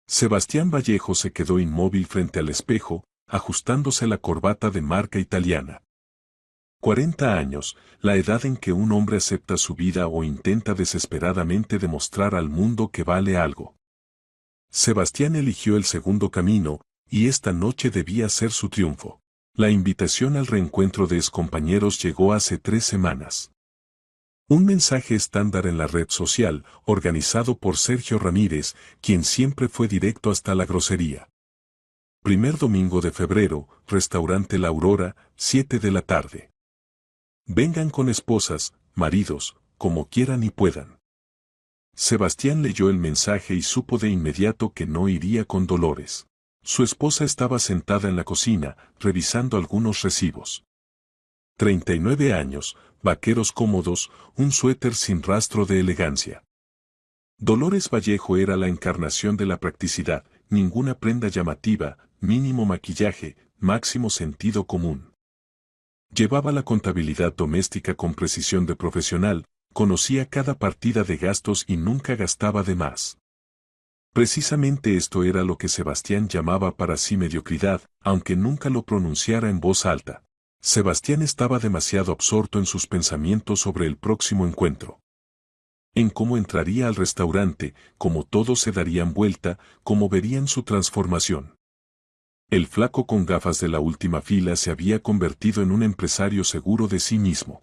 Sebastián Vallejo se quedó inmóvil frente al espejo, ajustándose la corbata de marca italiana. 40 años, la edad en que un hombre acepta su vida o intenta desesperadamente demostrar al mundo que vale algo. Sebastián eligió el segundo camino, y esta noche debía ser su triunfo. La invitación al reencuentro de excompañeros llegó hace 3 semanas. Un mensaje estándar en la red social, organizado por Sergio Ramírez, quien siempre fue directo hasta la grosería. Primer domingo de febrero, restaurante La Aurora, 7 de la tarde. Vengan con esposas, maridos, como quieran y puedan. Sebastián leyó el mensaje y supo de inmediato que no iría con Dolores. Su esposa estaba sentada en la cocina, revisando algunos recibos. 39 años, vaqueros cómodos, un suéter sin rastro de elegancia. Dolores Vallejo era la encarnación de la practicidad, ninguna prenda llamativa, mínimo maquillaje, máximo sentido común. Llevaba la contabilidad doméstica con precisión de profesional, conocía cada partida de gastos y nunca gastaba de más. Precisamente esto era lo que Sebastián llamaba para sí mediocridad, aunque nunca lo pronunciara en voz alta. Sebastián estaba demasiado absorto en sus pensamientos sobre el próximo encuentro. En cómo entraría al restaurante, cómo todos se darían vuelta, cómo verían su transformación. El flaco con gafas de la última fila se había convertido en un empresario seguro de sí mismo.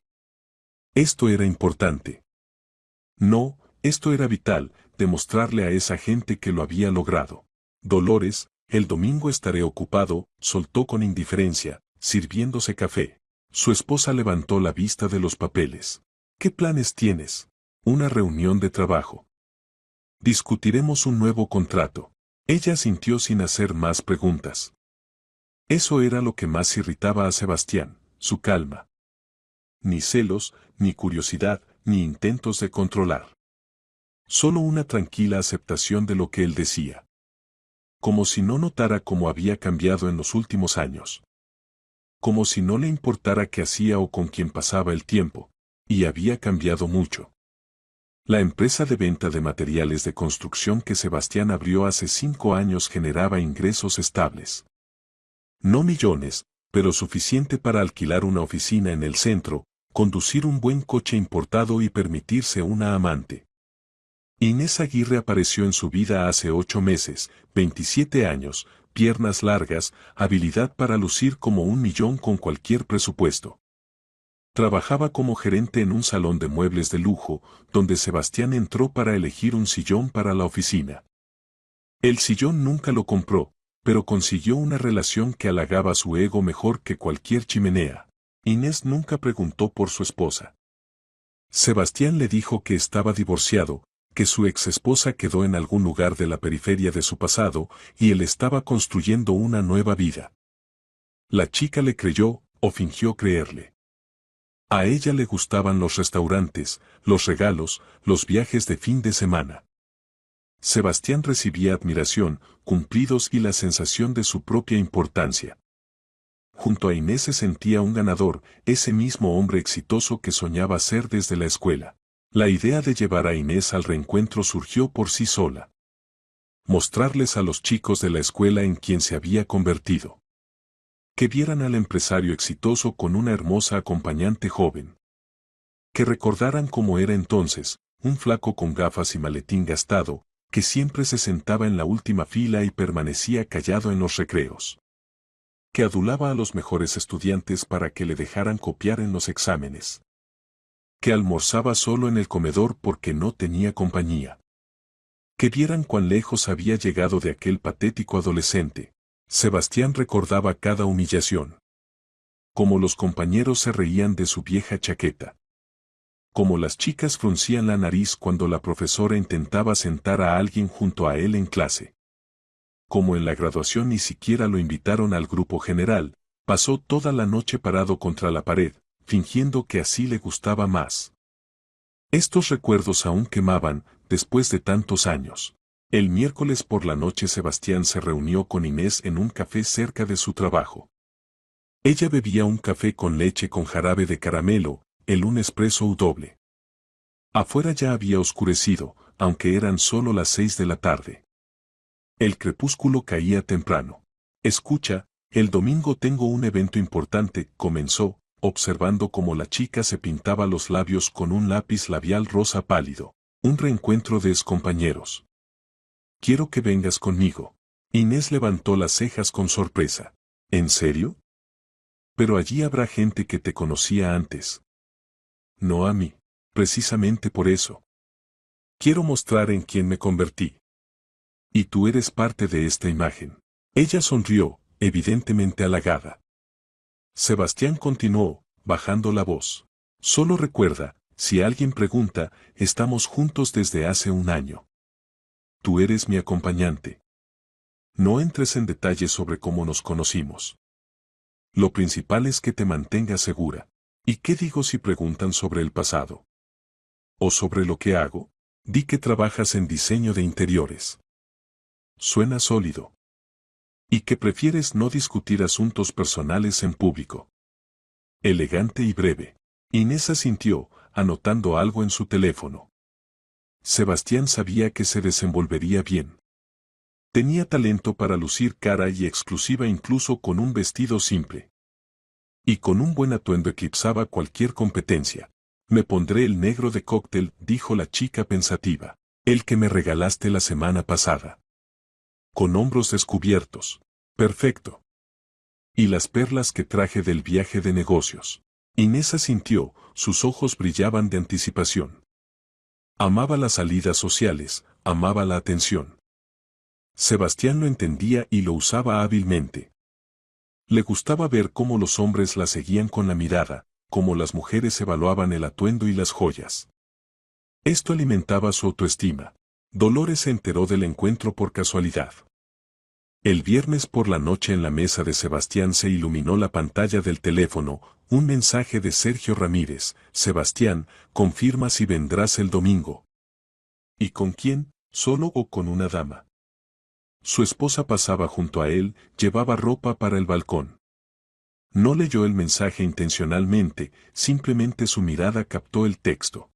Esto era importante. No, esto era vital, demostrarle a esa gente que lo había logrado. Dolores, el domingo estaré ocupado, soltó con indiferencia, sirviéndose café. Su esposa levantó la vista de los papeles. ¿Qué planes tienes? Una reunión de trabajo. Discutiremos un nuevo contrato. Ella sintió sin hacer más preguntas. Eso era lo que más irritaba a Sebastián, su calma. Ni celos, ni curiosidad, ni intentos de controlar. Solo una tranquila aceptación de lo que él decía. Como si no notara cómo había cambiado en los últimos años. Como si no le importara qué hacía o con quién pasaba el tiempo. Y había cambiado mucho. La empresa de venta de materiales de construcción que Sebastián abrió hace 5 años generaba ingresos estables. No millones, pero suficiente para alquilar una oficina en el centro, conducir un buen coche importado y permitirse una amante. Inés Aguirre apareció en su vida hace 8 meses, 27 años, piernas largas, habilidad para lucir como 1 millón con cualquier presupuesto. Trabajaba como gerente en un salón de muebles de lujo, donde Sebastián entró para elegir un sillón para la oficina. El sillón nunca lo compró, pero consiguió una relación que halagaba su ego mejor que cualquier chimenea. Inés nunca preguntó por su esposa. Sebastián le dijo que estaba divorciado, que su ex esposa quedó en algún lugar de la periferia de su pasado, y él estaba construyendo una nueva vida. La chica le creyó, o fingió creerle. A ella le gustaban los restaurantes, los regalos, los viajes de fin de semana. Sebastián recibía admiración, cumplidos y la sensación de su propia importancia. Junto a Inés se sentía un ganador, ese mismo hombre exitoso que soñaba ser desde la escuela. La idea de llevar a Inés al reencuentro surgió por sí sola. Mostrarles a los chicos de la escuela en quien se había convertido. Que vieran al empresario exitoso con una hermosa acompañante joven. Que recordaran cómo era entonces, un flaco con gafas y maletín gastado, que siempre se sentaba en la última fila y permanecía callado en los recreos. Que adulaba a los mejores estudiantes para que le dejaran copiar en los exámenes. Que almorzaba solo en el comedor porque no tenía compañía. Que vieran cuán lejos había llegado de aquel patético adolescente. Sebastián recordaba cada humillación. Como los compañeros se reían de su vieja chaqueta. Como las chicas fruncían la nariz cuando la profesora intentaba sentar a alguien junto a él en clase. Como en la graduación ni siquiera lo invitaron al grupo general, pasó toda la noche parado contra la pared, fingiendo que así le gustaba más. Estos recuerdos aún quemaban, después de tantos años. El miércoles por la noche Sebastián se reunió con Inés en un café cerca de su trabajo. Ella bebía un café con leche con jarabe de caramelo, un espresso doble. Afuera ya había oscurecido, aunque eran solo las 6 de la tarde. El crepúsculo caía temprano. Escucha, el domingo tengo un evento importante, comenzó, observando cómo la chica se pintaba los labios con un lápiz labial rosa pálido. Un reencuentro de excompañeros. Quiero que vengas conmigo. Inés levantó las cejas con sorpresa. ¿En serio? Pero allí habrá gente que te conocía antes. No a mí. Precisamente por eso. Quiero mostrar en quién me convertí. Y tú eres parte de esta imagen. Ella sonrió, evidentemente halagada. Sebastián continuó, bajando la voz. Solo recuerda, si alguien pregunta, estamos juntos desde hace un año. Tú eres mi acompañante. No entres en detalles sobre cómo nos conocimos. Lo principal es que te mantengas segura. ¿Y qué digo si preguntan sobre el pasado? ¿O sobre lo que hago? Di que trabajas en diseño de interiores. Suena sólido. Y que prefieres no discutir asuntos personales en público. Elegante y breve. Inés asintió, anotando algo en su teléfono. Sebastián sabía que se desenvolvería bien. Tenía talento para lucir cara y exclusiva incluso con un vestido simple. Y con un buen atuendo eclipsaba cualquier competencia. Me pondré el negro de cóctel, dijo la chica pensativa. El que me regalaste la semana pasada. Con hombros descubiertos. Perfecto. Y las perlas que traje del viaje de negocios. Inés asintió, sus ojos brillaban de anticipación. Amaba las salidas sociales, amaba la atención. Sebastián lo entendía y lo usaba hábilmente. Le gustaba ver cómo los hombres la seguían con la mirada, cómo las mujeres evaluaban el atuendo y las joyas. Esto alimentaba su autoestima. Dolores se enteró del encuentro por casualidad. El viernes por la noche en la mesa de Sebastián se iluminó la pantalla del teléfono, un mensaje de Sergio Ramírez. Sebastián, confirma si vendrás el domingo. ¿Y con quién? ¿Solo o con una dama? Su esposa pasaba junto a él, llevaba ropa para el balcón. No leyó el mensaje intencionalmente, simplemente su mirada captó el texto.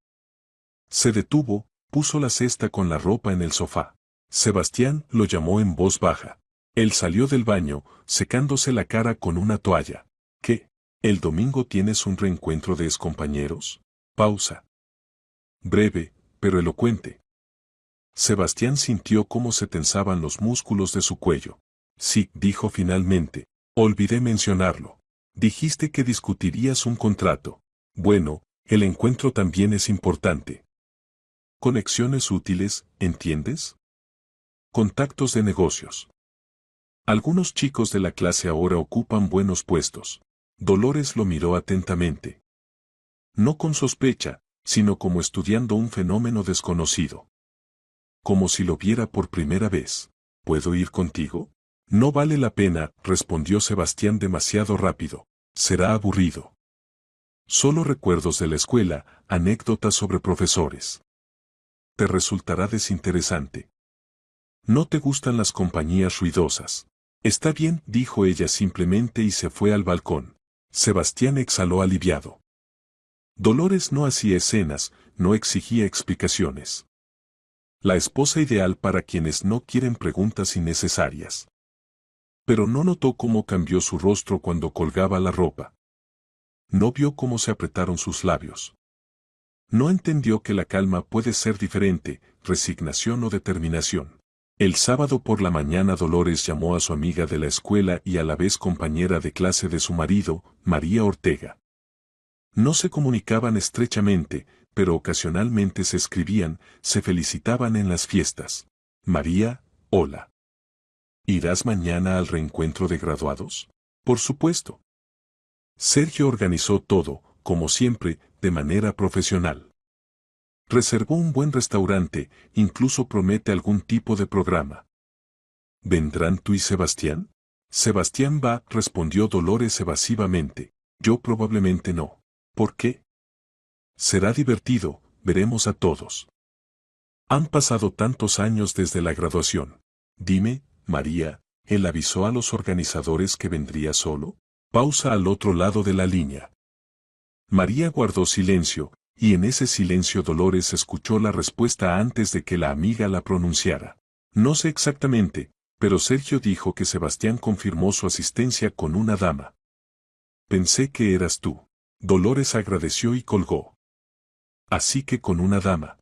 Se detuvo, puso la cesta con la ropa en el sofá. Sebastián lo llamó en voz baja. Él salió del baño, secándose la cara con una toalla. ¿Qué? ¿El domingo tienes un reencuentro de excompañeros? Pausa. Breve, pero elocuente. Sebastián sintió cómo se tensaban los músculos de su cuello. Sí, dijo finalmente. Olvidé mencionarlo. Dijiste que discutirías un contrato. Bueno, el encuentro también es importante. Conexiones útiles, ¿entiendes? Contactos de negocios. Algunos chicos de la clase ahora ocupan buenos puestos. Dolores lo miró atentamente. No con sospecha, sino como estudiando un fenómeno desconocido. Como si lo viera por primera vez. ¿Puedo ir contigo? No vale la pena, respondió Sebastián demasiado rápido. Será aburrido. Solo recuerdos de la escuela, anécdotas sobre profesores. Te resultará desinteresante. No te gustan las compañías ruidosas. Está bien, dijo ella simplemente y se fue al balcón. Sebastián exhaló aliviado. Dolores no hacía escenas, no exigía explicaciones. La esposa ideal para quienes no quieren preguntas innecesarias. Pero no notó cómo cambió su rostro cuando colgaba la ropa. No vio cómo se apretaron sus labios. No entendió que la calma puede ser diferente, resignación o determinación. El sábado por la mañana Dolores llamó a su amiga de la escuela y a la vez compañera de clase de su marido, María Ortega. No se comunicaban estrechamente, pero ocasionalmente se escribían, se felicitaban en las fiestas. María, hola. ¿Irás mañana al reencuentro de graduados? Por supuesto. Sergio organizó todo, como siempre, de manera profesional. Reservó un buen restaurante, incluso promete algún tipo de programa. ¿Vendrán tú y Sebastián? Sebastián va, respondió Dolores evasivamente. Yo probablemente no. ¿Por qué? Será divertido, veremos a todos. Han pasado tantos años desde la graduación. Dime, María, ¿él avisó a los organizadores que vendría solo? Pausa al otro lado de la línea. María guardó silencio, y en ese silencio Dolores escuchó la respuesta antes de que la amiga la pronunciara. No sé exactamente, pero Sergio dijo que Sebastián confirmó su asistencia con una dama. Pensé que eras tú. Dolores agradeció y colgó. Así que con una dama.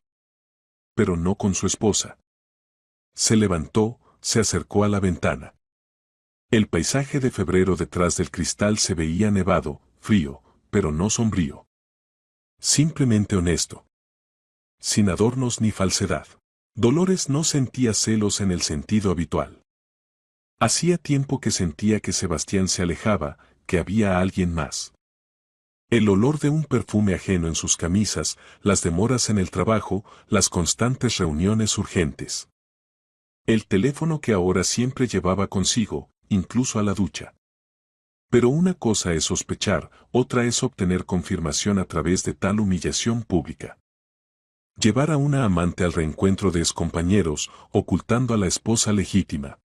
Pero no con su esposa. Se levantó, se acercó a la ventana. El paisaje de febrero detrás del cristal se veía nevado, frío, pero no sombrío. Simplemente honesto. Sin adornos ni falsedad. Dolores no sentía celos en el sentido habitual. Hacía tiempo que sentía que Sebastián se alejaba, que había alguien más. El olor de un perfume ajeno en sus camisas, las demoras en el trabajo, las constantes reuniones urgentes. El teléfono que ahora siempre llevaba consigo, incluso a la ducha. Pero una cosa es sospechar, otra es obtener confirmación a través de tal humillación pública. Llevar a una amante al reencuentro de excompañeros, ocultando a la esposa legítima.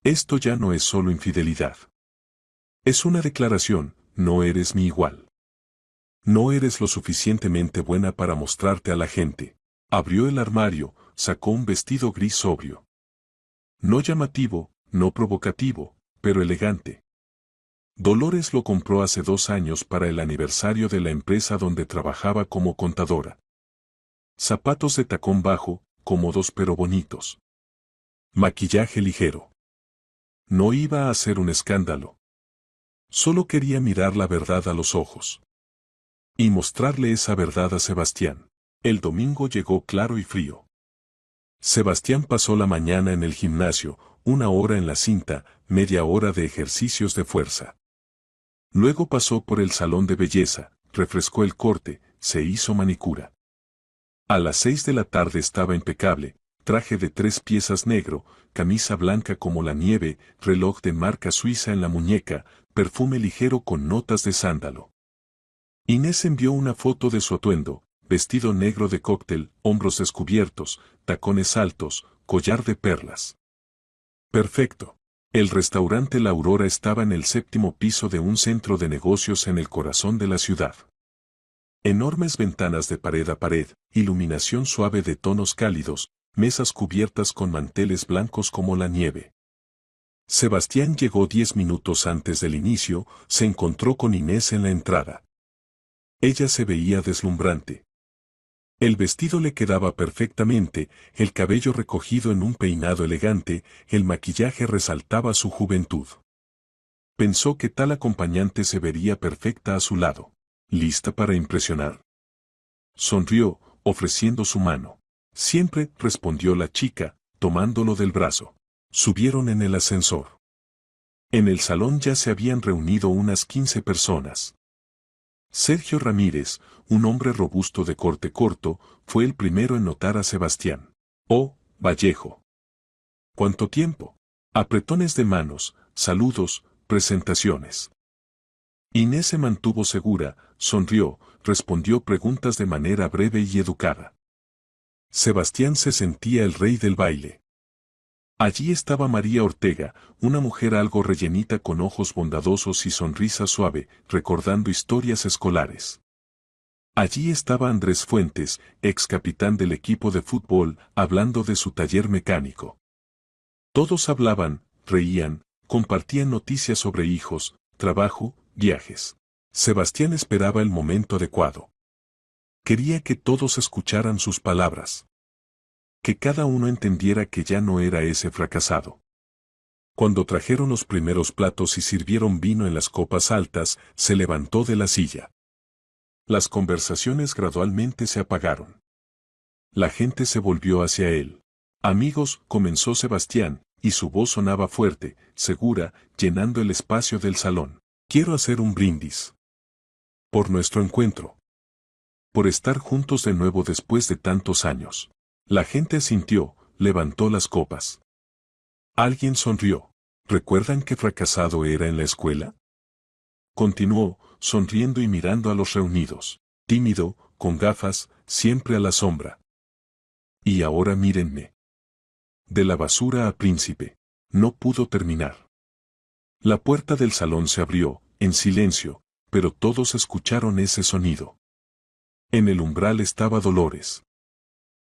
Esto ya no es solo infidelidad. Es una declaración, no eres mi igual. No eres lo suficientemente buena para mostrarte a la gente. Abrió el armario, sacó un vestido gris sobrio. No llamativo, no provocativo, pero elegante. Dolores lo compró hace 2 años para el aniversario de la empresa donde trabajaba como contadora. Zapatos de tacón bajo, cómodos pero bonitos. Maquillaje ligero. No iba a hacer un escándalo. Solo quería mirar la verdad a los ojos. Y mostrarle esa verdad a Sebastián. El domingo llegó claro y frío. Sebastián pasó la mañana en el gimnasio, 1 hora en la cinta, media hora de ejercicios de fuerza. Luego pasó por el salón de belleza, refrescó el corte, se hizo manicura. A las 6 de la tarde estaba impecable, traje de 3 piezas negro, camisa blanca como la nieve, reloj de marca suiza en la muñeca, perfume ligero con notas de sándalo. Inés envió una foto de su atuendo, vestido negro de cóctel, hombros descubiertos, tacones altos, collar de perlas. Perfecto. El restaurante La Aurora estaba en el 7º piso de un centro de negocios en el corazón de la ciudad. Enormes ventanas de pared a pared, iluminación suave de tonos cálidos, mesas cubiertas con manteles blancos como la nieve. Sebastián llegó 10 minutos antes del inicio, se encontró con Inés en la entrada. Ella se veía deslumbrante. El vestido le quedaba perfectamente, el cabello recogido en un peinado elegante, el maquillaje resaltaba su juventud. Pensó que tal acompañante se vería perfecta a su lado. ¿Lista para impresionar? Sonrió, ofreciendo su mano. Siempre, respondió la chica, tomándolo del brazo. Subieron en el ascensor. En el salón ya se habían reunido unas 15 personas. Sergio Ramírez, un hombre robusto de corte corto, fue el primero en notar a Sebastián. Oh, Vallejo. ¿Cuánto tiempo? Apretones de manos, saludos, presentaciones. Inés se mantuvo segura, sonrió, respondió preguntas de manera breve y educada. Sebastián se sentía el rey del baile. Allí estaba María Ortega, una mujer algo rellenita con ojos bondadosos y sonrisa suave, recordando historias escolares. Allí estaba Andrés Fuentes, ex capitán del equipo de fútbol, hablando de su taller mecánico. Todos hablaban, reían, compartían noticias sobre hijos, trabajo, viajes. Sebastián esperaba el momento adecuado. Quería que todos escucharan sus palabras. Que cada uno entendiera que ya no era ese fracasado. Cuando trajeron los primeros platos y sirvieron vino en las copas altas, se levantó de la silla. Las conversaciones gradualmente se apagaron. La gente se volvió hacia él. Amigos, comenzó Sebastián, y su voz sonaba fuerte, segura, llenando el espacio del salón. Quiero hacer un brindis. Por nuestro encuentro. Por estar juntos de nuevo después de tantos años. La gente asintió, levantó las copas. Alguien sonrió. ¿Recuerdan qué fracasado era en la escuela? Continuó, sonriendo y mirando a los reunidos. Tímido, con gafas, siempre a la sombra. Y ahora mírenme. De la basura a príncipe. No pudo terminar. La puerta del salón se abrió, en silencio, pero todos escucharon ese sonido. En el umbral estaba Dolores.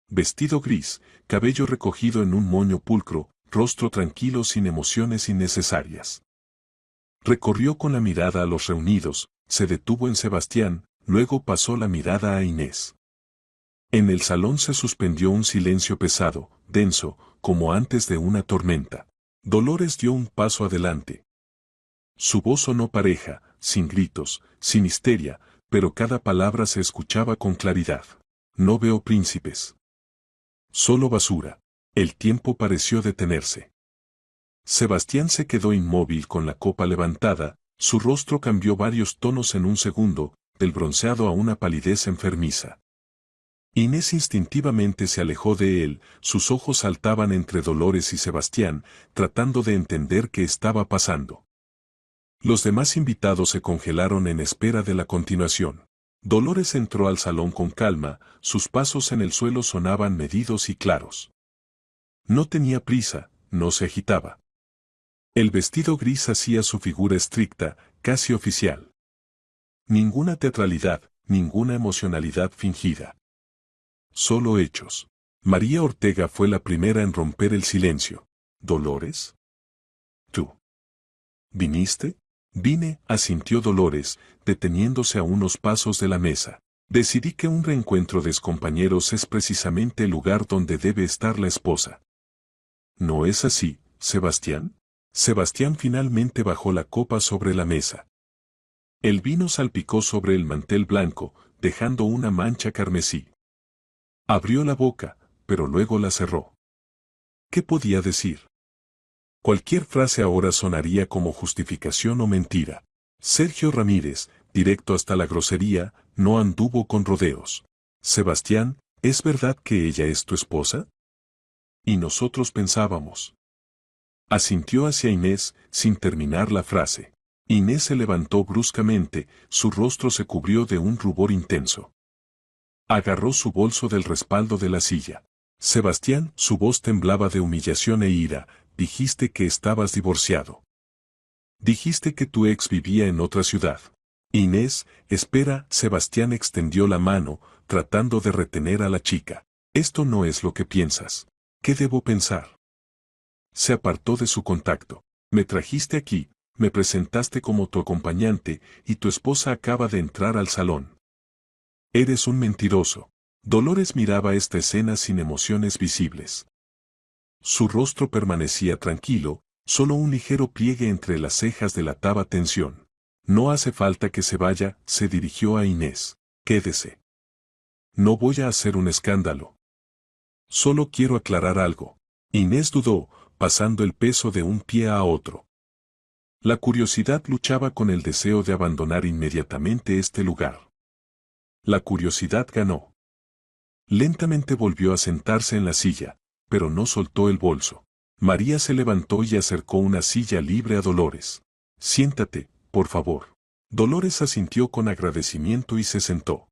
Vestido gris, cabello recogido en un moño pulcro, rostro tranquilo sin emociones innecesarias. Recorrió con la mirada a los reunidos, se detuvo en Sebastián, luego pasó la mirada a Inés. En el salón se suspendió un silencio pesado, denso, como antes de una tormenta. Dolores dio un paso adelante. Su voz sonó pareja, sin gritos, sin histeria, pero cada palabra se escuchaba con claridad. No veo príncipes. Solo basura. El tiempo pareció detenerse. Sebastián se quedó inmóvil con la copa levantada, su rostro cambió varios tonos en un segundo, del bronceado a una palidez enfermiza. Inés instintivamente se alejó de él, sus ojos saltaban entre Dolores y Sebastián, tratando de entender qué estaba pasando. Los demás invitados se congelaron en espera de la continuación. Dolores entró al salón con calma, sus pasos en el suelo sonaban medidos y claros. No tenía prisa, no se agitaba. El vestido gris hacía su figura estricta, casi oficial. Ninguna teatralidad, ninguna emocionalidad fingida. Solo hechos. María Ortega fue la primera en romper el silencio. ¿Dolores? ¿Tú? ¿Viniste? Vine, asintió Dolores, deteniéndose a unos pasos de la mesa. Decidí que un reencuentro de compañeros es precisamente el lugar donde debe estar la esposa. ¿No es así, Sebastián? Sebastián finalmente bajó la copa sobre la mesa. El vino salpicó sobre el mantel blanco, dejando una mancha carmesí. Abrió la boca, pero luego la cerró. ¿Qué podía decir? Cualquier frase ahora sonaría como justificación o mentira. Sergio Ramírez, directo hasta la grosería, no anduvo con rodeos. Sebastián, ¿es verdad que ella es tu esposa? Y nosotros pensábamos. Asintió hacia Inés, sin terminar la frase. Inés se levantó bruscamente, su rostro se cubrió de un rubor intenso. Agarró su bolso del respaldo de la silla. Sebastián, su voz temblaba de humillación e ira, dijiste que estabas divorciado. Dijiste que tu ex vivía en otra ciudad. Inés, espera, Sebastián extendió la mano, tratando de retener a la chica. Esto no es lo que piensas. ¿Qué debo pensar? Se apartó de su contacto. Me trajiste aquí, me presentaste como tu acompañante, y tu esposa acaba de entrar al salón. Eres un mentiroso. Dolores miraba esta escena sin emociones visibles. Su rostro permanecía tranquilo, solo un ligero pliegue entre las cejas delataba tensión. No hace falta que se vaya, se dirigió a Inés. Quédese. No voy a hacer un escándalo. Solo quiero aclarar algo. Inés dudó, pasando el peso de un pie a otro. La curiosidad luchaba con el deseo de abandonar inmediatamente este lugar. La curiosidad ganó. Lentamente volvió a sentarse en la silla, pero no soltó el bolso. María se levantó y acercó una silla libre a Dolores. Siéntate, por favor. Dolores asintió con agradecimiento y se sentó.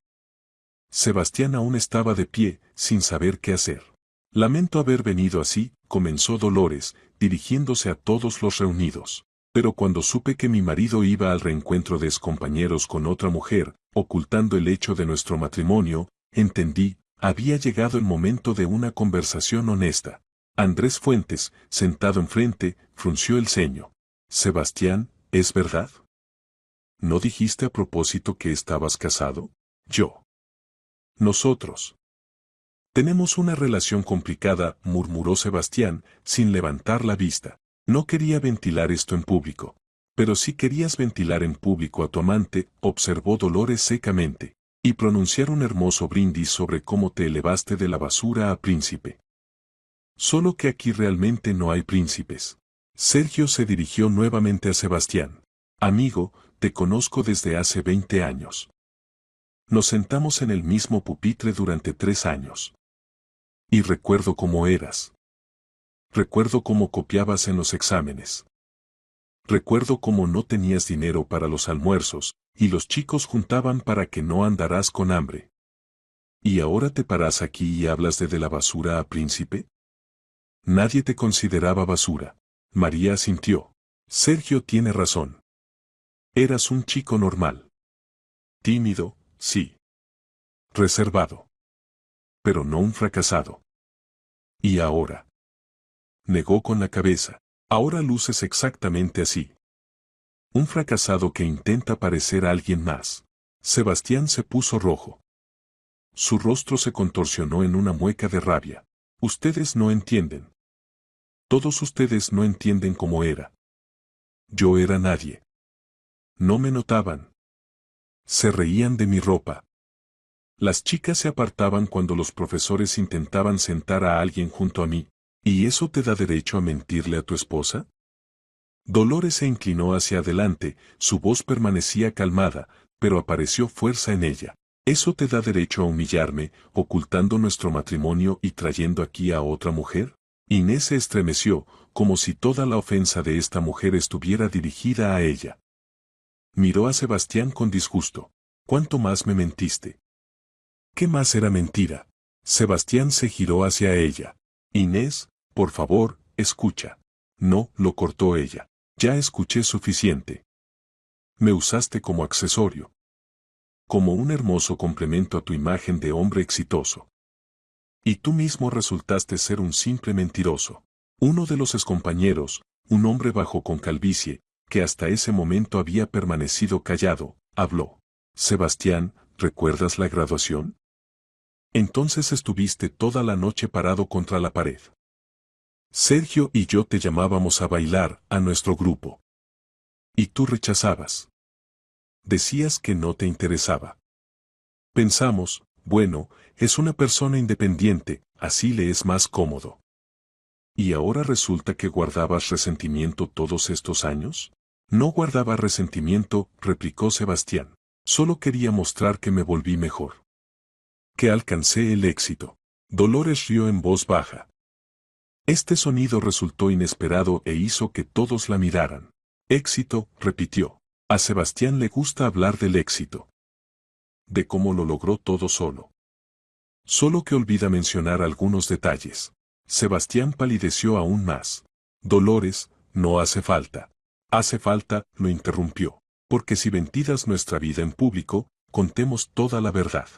Sebastián aún estaba de pie, sin saber qué hacer. Lamento haber venido así, comenzó Dolores, dirigiéndose a todos los reunidos. Pero cuando supe que mi marido iba al reencuentro de excompañeros con otra mujer, ocultando el hecho de nuestro matrimonio, entendí, había llegado el momento de una conversación honesta. Andrés Fuentes, sentado enfrente, frunció el ceño. Sebastián, ¿es verdad? ¿No dijiste a propósito que estabas casado? Yo. Nosotros. Tenemos una relación complicada, murmuró Sebastián, sin levantar la vista. No quería ventilar esto en público. Pero si querías ventilar en público a tu amante, observó Dolores secamente, y pronunciar un hermoso brindis sobre cómo te elevaste de la basura a príncipe. Solo que aquí realmente no hay príncipes. Sergio se dirigió nuevamente a Sebastián. Amigo, te conozco desde hace 20 años. Nos sentamos en el mismo pupitre durante 3 años. Y recuerdo cómo eras. Recuerdo cómo copiabas en los exámenes. Recuerdo cómo no tenías dinero para los almuerzos, y los chicos juntaban para que no andarás con hambre. ¿Y ahora te paras aquí y hablas de la basura a príncipe? Nadie te consideraba basura. María asintió. Sergio tiene razón. Eras un chico normal. Tímido, sí. Reservado. pero no un fracasado. ¿Y ahora? Negó con la cabeza. Ahora luces exactamente así. Un fracasado que intenta parecer a alguien más. Sebastián se puso rojo. Su rostro se contorsionó en una mueca de rabia. Ustedes no entienden. Todos ustedes no entienden cómo era. Yo era nadie. No me notaban. Se reían de mi ropa. Las chicas se apartaban cuando los profesores intentaban sentar a alguien junto a mí. ¿Y eso te da derecho a mentirle a tu esposa? Dolores se inclinó hacia adelante, su voz permanecía calmada, pero apareció fuerza en ella. ¿Eso te da derecho a humillarme, ocultando nuestro matrimonio y trayendo aquí a otra mujer? Inés se estremeció, como si toda la ofensa de esta mujer estuviera dirigida a ella. Miró a Sebastián con disgusto. ¿Cuánto más me mentiste? ¿Qué más era mentira? Sebastián se giró hacia ella. Inés, por favor, escucha. No, lo cortó ella. Ya escuché suficiente. Me usaste como accesorio. Como un hermoso complemento a tu imagen de hombre exitoso. Y tú mismo resultaste ser un simple mentiroso. Uno de los excompañeros, un hombre bajo con calvicie, que hasta ese momento había permanecido callado, habló. Sebastián, ¿recuerdas la graduación? Entonces estuviste toda la noche parado contra la pared. Sergio y yo te llamábamos a bailar, a nuestro grupo. Y tú rechazabas. Decías que no te interesaba. Pensamos, bueno, es una persona independiente, así le es más cómodo. ¿Y ahora resulta que guardabas resentimiento todos estos años? No guardaba resentimiento, replicó Sebastián. Solo quería mostrar que me volví mejor. Que alcancé el éxito. Dolores rió en voz baja. Este sonido resultó inesperado e hizo que todos la miraran. Éxito, repitió. A Sebastián le gusta hablar del éxito. De cómo lo logró todo solo. Solo que olvida mencionar algunos detalles. Sebastián palideció aún más. Dolores, no hace falta. Hace falta, lo interrumpió. Porque si ventidas nuestra vida en público, contemos toda la verdad.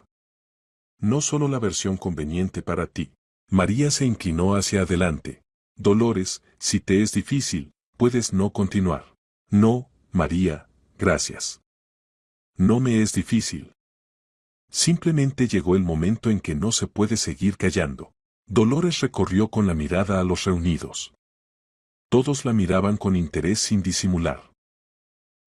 No solo la versión conveniente para ti. María se inclinó hacia adelante. Dolores, si te es difícil, puedes no continuar. No, María, gracias. No me es difícil. Simplemente llegó el momento en que no se puede seguir callando. Dolores recorrió con la mirada a los reunidos. Todos la miraban con interés sin disimular.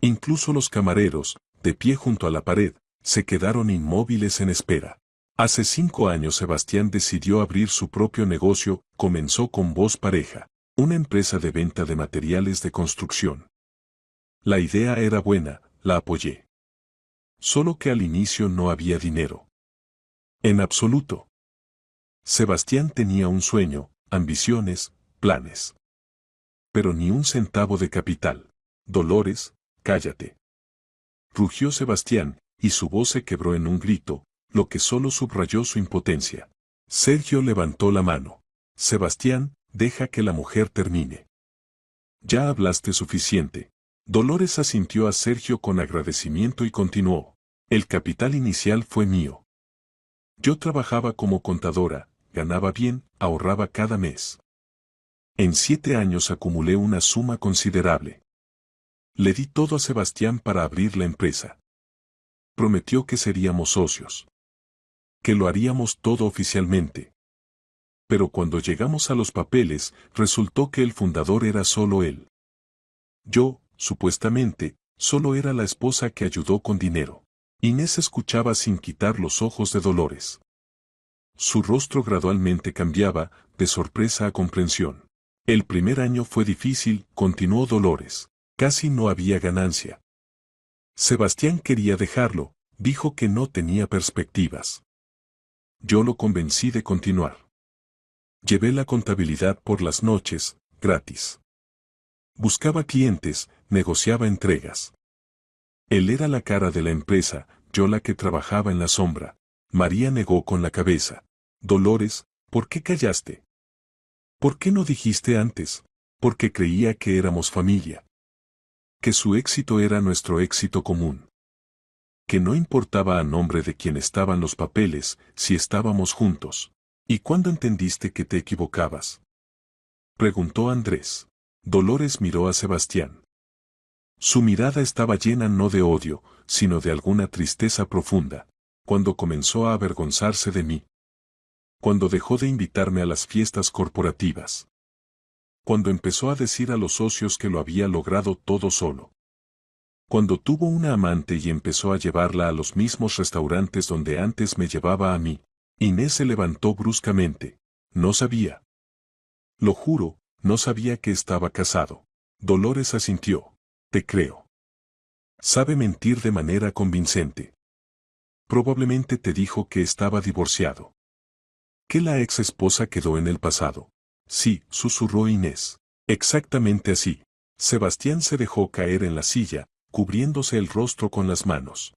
Incluso los camareros, de pie junto a la pared, se quedaron inmóviles en espera. Hace 5 años Sebastián decidió abrir su propio negocio, comenzó con Voz Pareja, una empresa de venta de materiales de construcción. La idea era buena, la apoyé. Solo que al inicio no había dinero. En absoluto. Sebastián tenía un sueño, ambiciones, planes. Pero ni un centavo de capital. Dolores, cállate. Rugió Sebastián, y su voz se quebró en un grito, lo que solo subrayó su impotencia. Sergio levantó la mano. Sebastián, deja que la mujer termine. Ya hablaste suficiente. Dolores asintió a Sergio con agradecimiento y continuó. El capital inicial fue mío. Yo trabajaba como contadora, ganaba bien, ahorraba cada mes. En 7 años acumulé una suma considerable. Le di todo a Sebastián para abrir la empresa. Prometió que seríamos socios. Que lo haríamos todo oficialmente. Pero cuando llegamos a los papeles, resultó que el fundador era solo él. Yo, supuestamente, solo era la esposa que ayudó con dinero. Inés escuchaba sin quitar los ojos de Dolores. Su rostro gradualmente cambiaba, de sorpresa a comprensión. El primer año fue difícil, continuó Dolores. Casi no había ganancia. Sebastián quería dejarlo, dijo que no tenía perspectivas. Yo lo convencí de continuar. Llevé la contabilidad por las noches, gratis. Buscaba clientes, negociaba entregas. Él era la cara de la empresa, yo la que trabajaba en la sombra. María negó con la cabeza. Dolores, ¿por qué callaste? ¿Por qué no dijiste antes? Porque creía que éramos familia. Que su éxito era nuestro éxito común. que no importaba a nombre de quién estaban los papeles, si estábamos juntos. ¿Y cuándo entendiste que te equivocabas?, preguntó Andrés. Dolores miró a Sebastián. Su mirada estaba llena no de odio, sino de alguna tristeza profunda, cuando comenzó a avergonzarse de mí. Cuando dejó de invitarme a las fiestas corporativas. Cuando empezó a decir a los socios que lo había logrado todo solo. Cuando tuvo una amante y empezó a llevarla a los mismos restaurantes donde antes me llevaba a mí. Inés se levantó bruscamente. No sabía. Lo juro, no sabía que estaba casado. Dolores asintió. Te creo. Sabe mentir de manera convincente. Probablemente te dijo que estaba divorciado. Que la ex esposa quedó en el pasado. Sí, susurró Inés. Exactamente así. Sebastián se dejó caer en la silla, cubriéndose el rostro con las manos.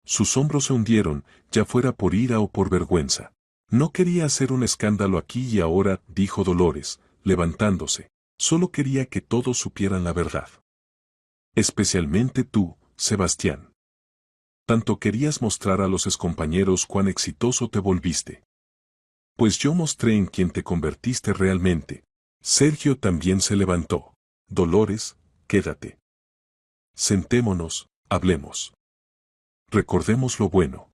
Sus hombros se hundieron, ya fuera por ira o por vergüenza. No quería hacer un escándalo aquí y ahora, dijo Dolores, levantándose. Solo quería que todos supieran la verdad. Especialmente tú, Sebastián. Tanto querías mostrar a los excompañeros cuán exitoso te volviste. Pues yo mostré en quién te convertiste realmente. Sergio también se levantó. Dolores, quédate. Sentémonos, hablemos. Recordemos lo bueno.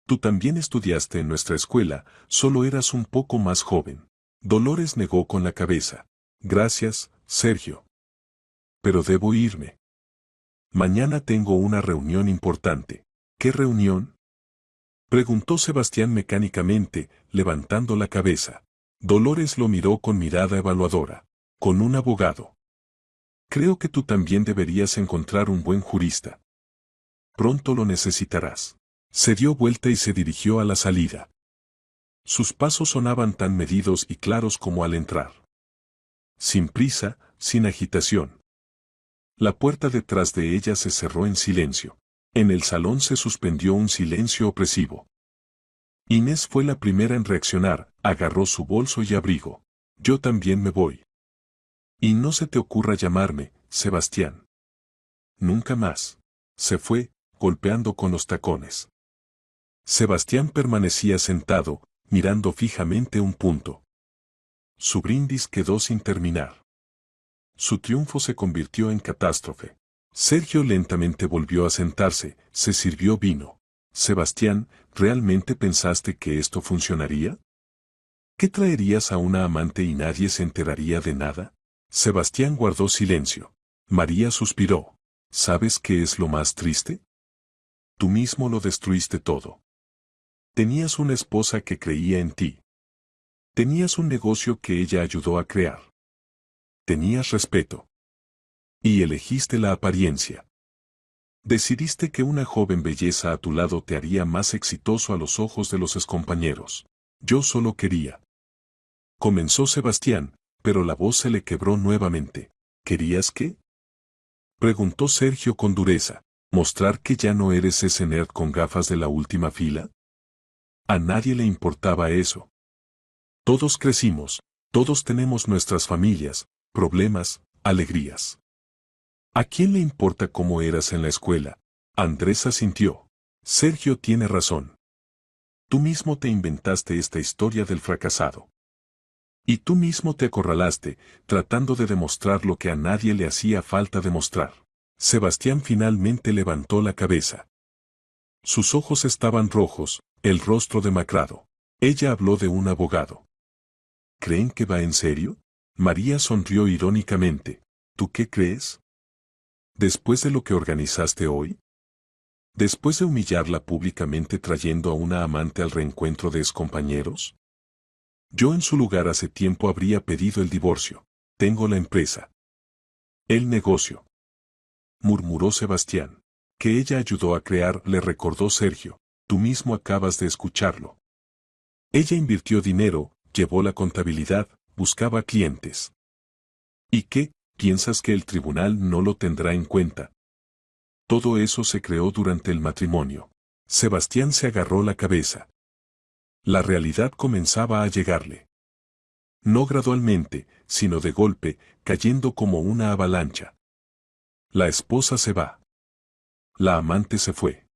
Tú también estudiaste en nuestra escuela, solo eras un poco más joven. Dolores negó con la cabeza. Gracias, Sergio. Pero debo irme. Mañana tengo una reunión importante. ¿Qué reunión?, preguntó Sebastián mecánicamente, levantando la cabeza. Dolores lo miró con mirada evaluadora. Con un abogado. Creo que tú también deberías encontrar un buen jurista. Pronto lo necesitarás. Se dio vuelta y se dirigió a la salida. Sus pasos sonaban tan medidos y claros como al entrar. Sin prisa, sin agitación. La puerta detrás de ella se cerró en silencio. En el salón se suspendió un silencio opresivo. Inés fue la primera en reaccionar, agarró su bolso y abrigo. Yo también me voy. Y no se te ocurra llamarme, Sebastián. Nunca más. Se fue, golpeando con los tacones. Sebastián permanecía sentado, mirando fijamente un punto. Su brindis quedó sin terminar. Su triunfo se convirtió en catástrofe. Sergio lentamente volvió a sentarse, se sirvió vino. Sebastián, ¿realmente pensaste que esto funcionaría? ¿Qué traerías a una amante y nadie se enteraría de nada? Sebastián guardó silencio. María suspiró. ¿Sabes qué es lo más triste? Tú mismo lo destruiste todo. Tenías una esposa que creía en ti. Tenías un negocio que ella ayudó a crear. Tenías respeto. Y elegiste la apariencia. Decidiste que una joven belleza a tu lado te haría más exitoso a los ojos de los excompañeros. Yo solo quería. Comenzó Sebastián, pero la voz se le quebró nuevamente. ¿Querías qué?, preguntó Sergio con dureza. ¿Mostrar que ya no eres ese nerd con gafas de la última fila? A nadie le importaba eso. Todos crecimos, todos tenemos nuestras familias, problemas, alegrías. ¿A quién le importa cómo eras en la escuela? Andrés asintió. Sergio tiene razón. Tú mismo te inventaste esta historia del fracasado. Y tú mismo te acorralaste, tratando de demostrar lo que a nadie le hacía falta demostrar. Sebastián finalmente levantó la cabeza. Sus ojos estaban rojos, el rostro demacrado. Ella habló de un abogado. ¿Creen que va en serio? María sonrió irónicamente. ¿Tú qué crees? ¿Después de lo que organizaste hoy? ¿Después de humillarla públicamente trayendo a una amante al reencuentro de excompañeros? Yo en su lugar hace tiempo habría pedido el divorcio. Tengo la empresa. El negocio. Murmuró Sebastián. Que ella ayudó a crear, le recordó Sergio. Tú mismo acabas de escucharlo. Ella invirtió dinero, llevó la contabilidad, buscaba clientes. ¿Y qué? ¿Piensas que el tribunal no lo tendrá en cuenta? Todo eso se creó durante el matrimonio. Sebastián se agarró la cabeza. La realidad comenzaba a llegarle. No gradualmente, sino de golpe, cayendo como una avalancha. La esposa se va. La amante se fue.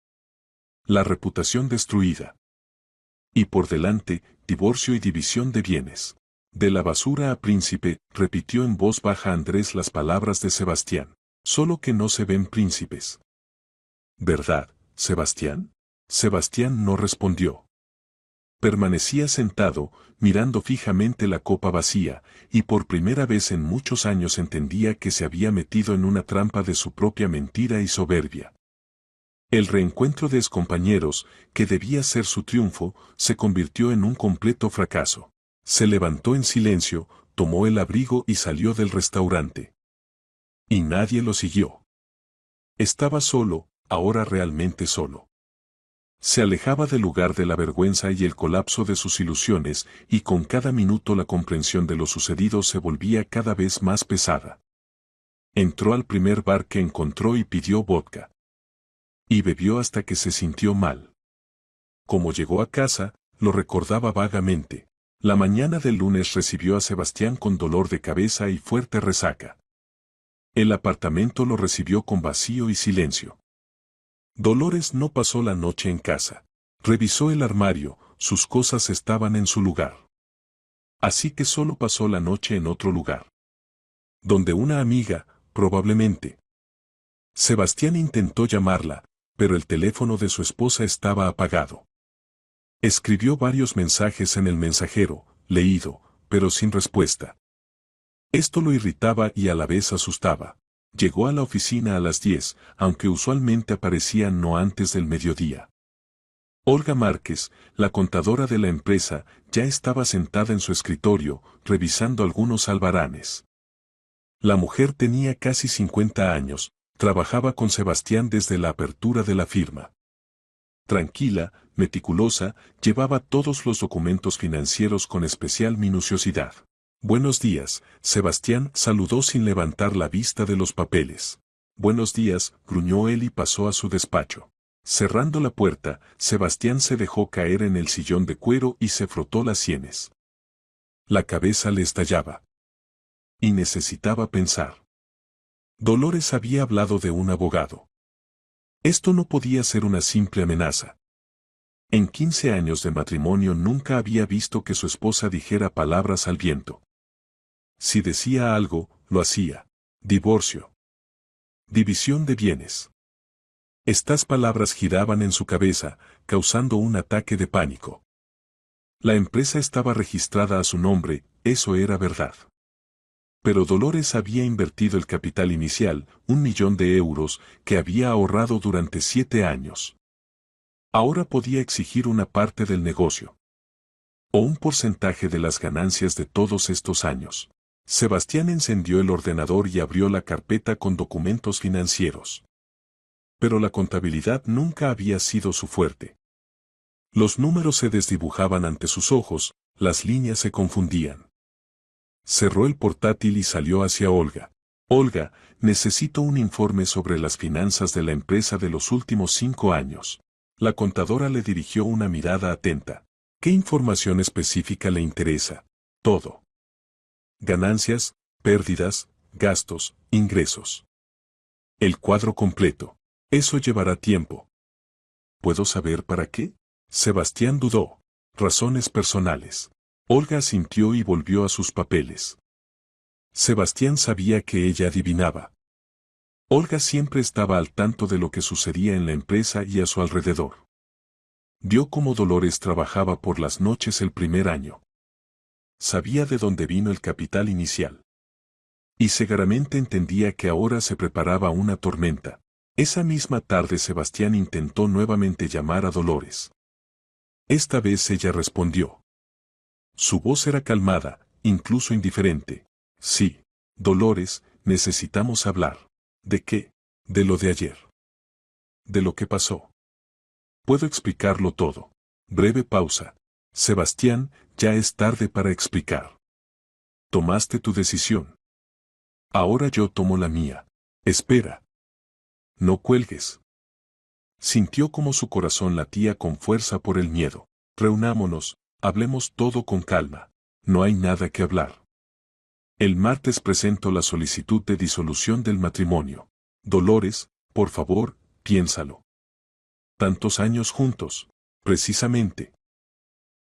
La reputación destruida. Y por delante, divorcio y división de bienes. De la basura a príncipe, repitió en voz baja Andrés las palabras de Sebastián. Solo que no se ven príncipes. ¿Verdad, Sebastián? Sebastián no respondió. Permanecía sentado, mirando fijamente la copa vacía, y por primera vez en muchos años entendía que se había metido en una trampa de su propia mentira y soberbia. El reencuentro de excompañeros, que debía ser su triunfo, se convirtió en un completo fracaso. Se levantó en silencio, tomó el abrigo y salió del restaurante. Y nadie lo siguió. Estaba solo, ahora realmente solo. Se alejaba del lugar de la vergüenza y el colapso de sus ilusiones, y con cada minuto la comprensión de lo sucedido se volvía cada vez más pesada. Entró al primer bar que encontró y pidió vodka. Y bebió hasta que se sintió mal. Como llegó a casa, lo recordaba vagamente. La mañana del lunes recibió a Sebastián con dolor de cabeza y fuerte resaca. El apartamento lo recibió con vacío y silencio. Dolores no pasó la noche en casa. Revisó el armario, sus cosas estaban en su lugar. Así que solo pasó la noche en otro lugar. Donde una amiga, probablemente. Sebastián intentó llamarla, pero el teléfono de su esposa estaba apagado. Escribió varios mensajes en el mensajero, leído, pero sin respuesta. Esto lo irritaba y a la vez asustaba. Llegó a la oficina a las 10, aunque usualmente aparecía no antes del mediodía. Olga Márquez, la contadora de la empresa, ya estaba sentada en su escritorio, revisando algunos albaranes. La mujer tenía casi 50 años, trabajaba con Sebastián desde la apertura de la firma. Tranquila, meticulosa, llevaba todos los documentos financieros con especial minuciosidad. Buenos días, Sebastián saludó sin levantar la vista de los papeles. Buenos días, gruñó él y pasó a su despacho. Cerrando la puerta, Sebastián se dejó caer en el sillón de cuero y se frotó las sienes. La cabeza le estallaba. Y necesitaba pensar. Dolores había hablado de un abogado. Esto no podía ser una simple amenaza. En 15 años de matrimonio nunca había visto que su esposa dijera palabras al viento. Si decía algo, lo hacía. Divorcio. División de bienes. Estas palabras giraban en su cabeza, causando un ataque de pánico. La empresa estaba registrada a su nombre, eso era verdad. Pero Dolores había invertido el capital inicial, 1.000.000 de euros, que había ahorrado durante 7 años. Ahora podía exigir una parte del negocio. O un porcentaje de las ganancias de todos estos años. Sebastián encendió el ordenador y abrió la carpeta con documentos financieros. Pero la contabilidad nunca había sido su fuerte. Los números se desdibujaban ante sus ojos, las líneas se confundían. Cerró el portátil y salió hacia Olga. Olga, necesito un informe sobre las finanzas de la empresa de los últimos 5 años. La contadora le dirigió una mirada atenta. ¿Qué información específica le interesa? Todo. Ganancias, pérdidas, gastos, ingresos. El cuadro completo. Eso llevará tiempo. ¿Puedo saber para qué? Sebastián dudó. Razones personales. Olga asintió y volvió a sus papeles. Sebastián sabía que ella adivinaba. Olga siempre estaba al tanto de lo que sucedía en la empresa y a su alrededor. Vio cómo Dolores trabajaba por las noches el primer año. Sabía de dónde vino el capital inicial. Y seguramente entendía que ahora se preparaba una tormenta. Esa misma tarde Sebastián intentó nuevamente llamar a Dolores. Esta vez ella respondió. Su voz era calmada, incluso indiferente. Sí, Dolores, necesitamos hablar. ¿De qué? De lo de ayer. De lo que pasó. Puedo explicarlo todo. Breve pausa. Sebastián, ya es tarde para explicar. Tomaste tu decisión. Ahora yo tomo la mía. Espera. No cuelgues. Sintió como su corazón latía con fuerza por el miedo. Reunámonos, hablemos todo con calma. No hay nada que hablar. El martes presento la solicitud de disolución del matrimonio. Dolores, por favor, piénsalo. Tantos años juntos, precisamente.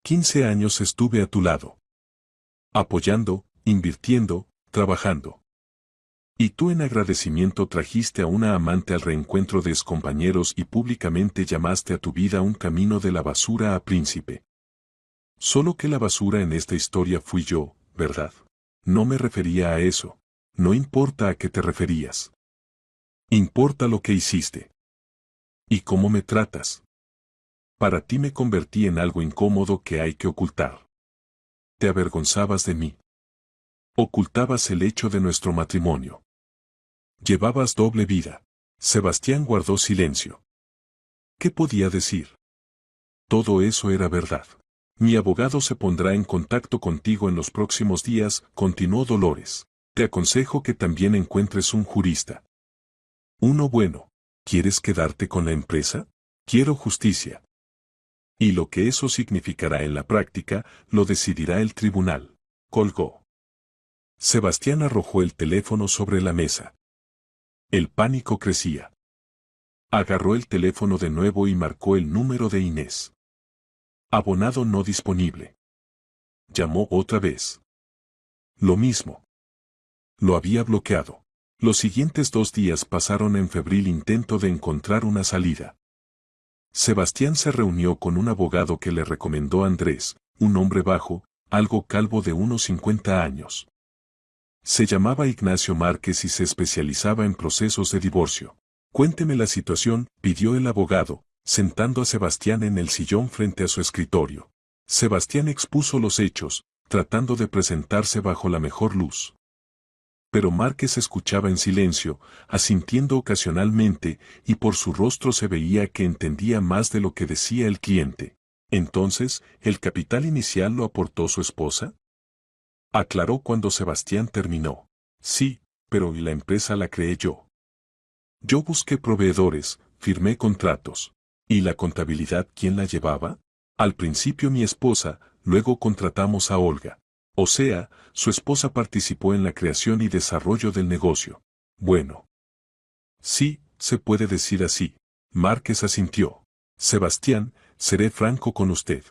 15 años estuve a tu lado. Apoyando, invirtiendo, trabajando. Y tú en agradecimiento trajiste a una amante al reencuentro de excompañeros y públicamente llamaste a tu vida un camino de la basura a príncipe. Solo que la basura en esta historia fui yo, ¿verdad? No me refería a eso. No importa a qué te referías. Importa lo que hiciste. ¿Y cómo me tratas? Para ti me convertí en algo incómodo que hay que ocultar. Te avergonzabas de mí. Ocultabas el hecho de nuestro matrimonio. Llevabas doble vida. Sebastián guardó silencio. ¿Qué podía decir? Todo eso era verdad. Mi abogado se pondrá en contacto contigo en los próximos días, continuó Dolores. Te aconsejo que también encuentres un jurista. Uno bueno. ¿Quieres quedarte con la empresa? Quiero justicia. Y lo que eso significará en la práctica, lo decidirá el tribunal. Colgó. Sebastián arrojó el teléfono sobre la mesa. El pánico crecía. Agarró el teléfono de nuevo y marcó el número de Inés. Abonado no disponible. Llamó otra vez. Lo mismo. Lo había bloqueado. Los siguientes 2 días pasaron en febril intento de encontrar una salida. Sebastián se reunió con un abogado que le recomendó Andrés, un hombre bajo, algo calvo de unos 50 años. Se llamaba Ignacio Márquez y se especializaba en procesos de divorcio. Cuénteme la situación, pidió el abogado, sentando a Sebastián en el sillón frente a su escritorio. Sebastián expuso los hechos, tratando de presentarse bajo la mejor luz. Pero Márquez escuchaba en silencio, asintiendo ocasionalmente, y por su rostro se veía que entendía más de lo que decía el cliente. Entonces, ¿el capital inicial lo aportó su esposa? Aclaró cuando Sebastián terminó. Sí, pero ¿y la empresa la creé yo? Yo busqué proveedores, firmé contratos. ¿Y la contabilidad quién la llevaba? Al principio mi esposa, luego contratamos a Olga. O sea, su esposa participó en la creación y desarrollo del negocio. Bueno. Sí, se puede decir así. Márquez asintió. Sebastián, seré franco con usted.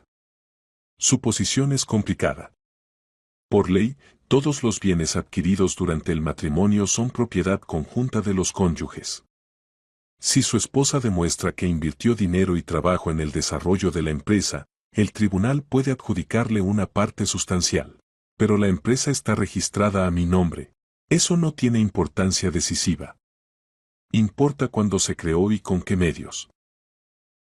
Su posición es complicada. Por ley, todos los bienes adquiridos durante el matrimonio son propiedad conjunta de los cónyuges. Si su esposa demuestra que invirtió dinero y trabajo en el desarrollo de la empresa, el tribunal puede adjudicarle una parte sustancial. Pero la empresa está registrada a mi nombre. Eso no tiene importancia decisiva. Importa cuándo se creó y con qué medios.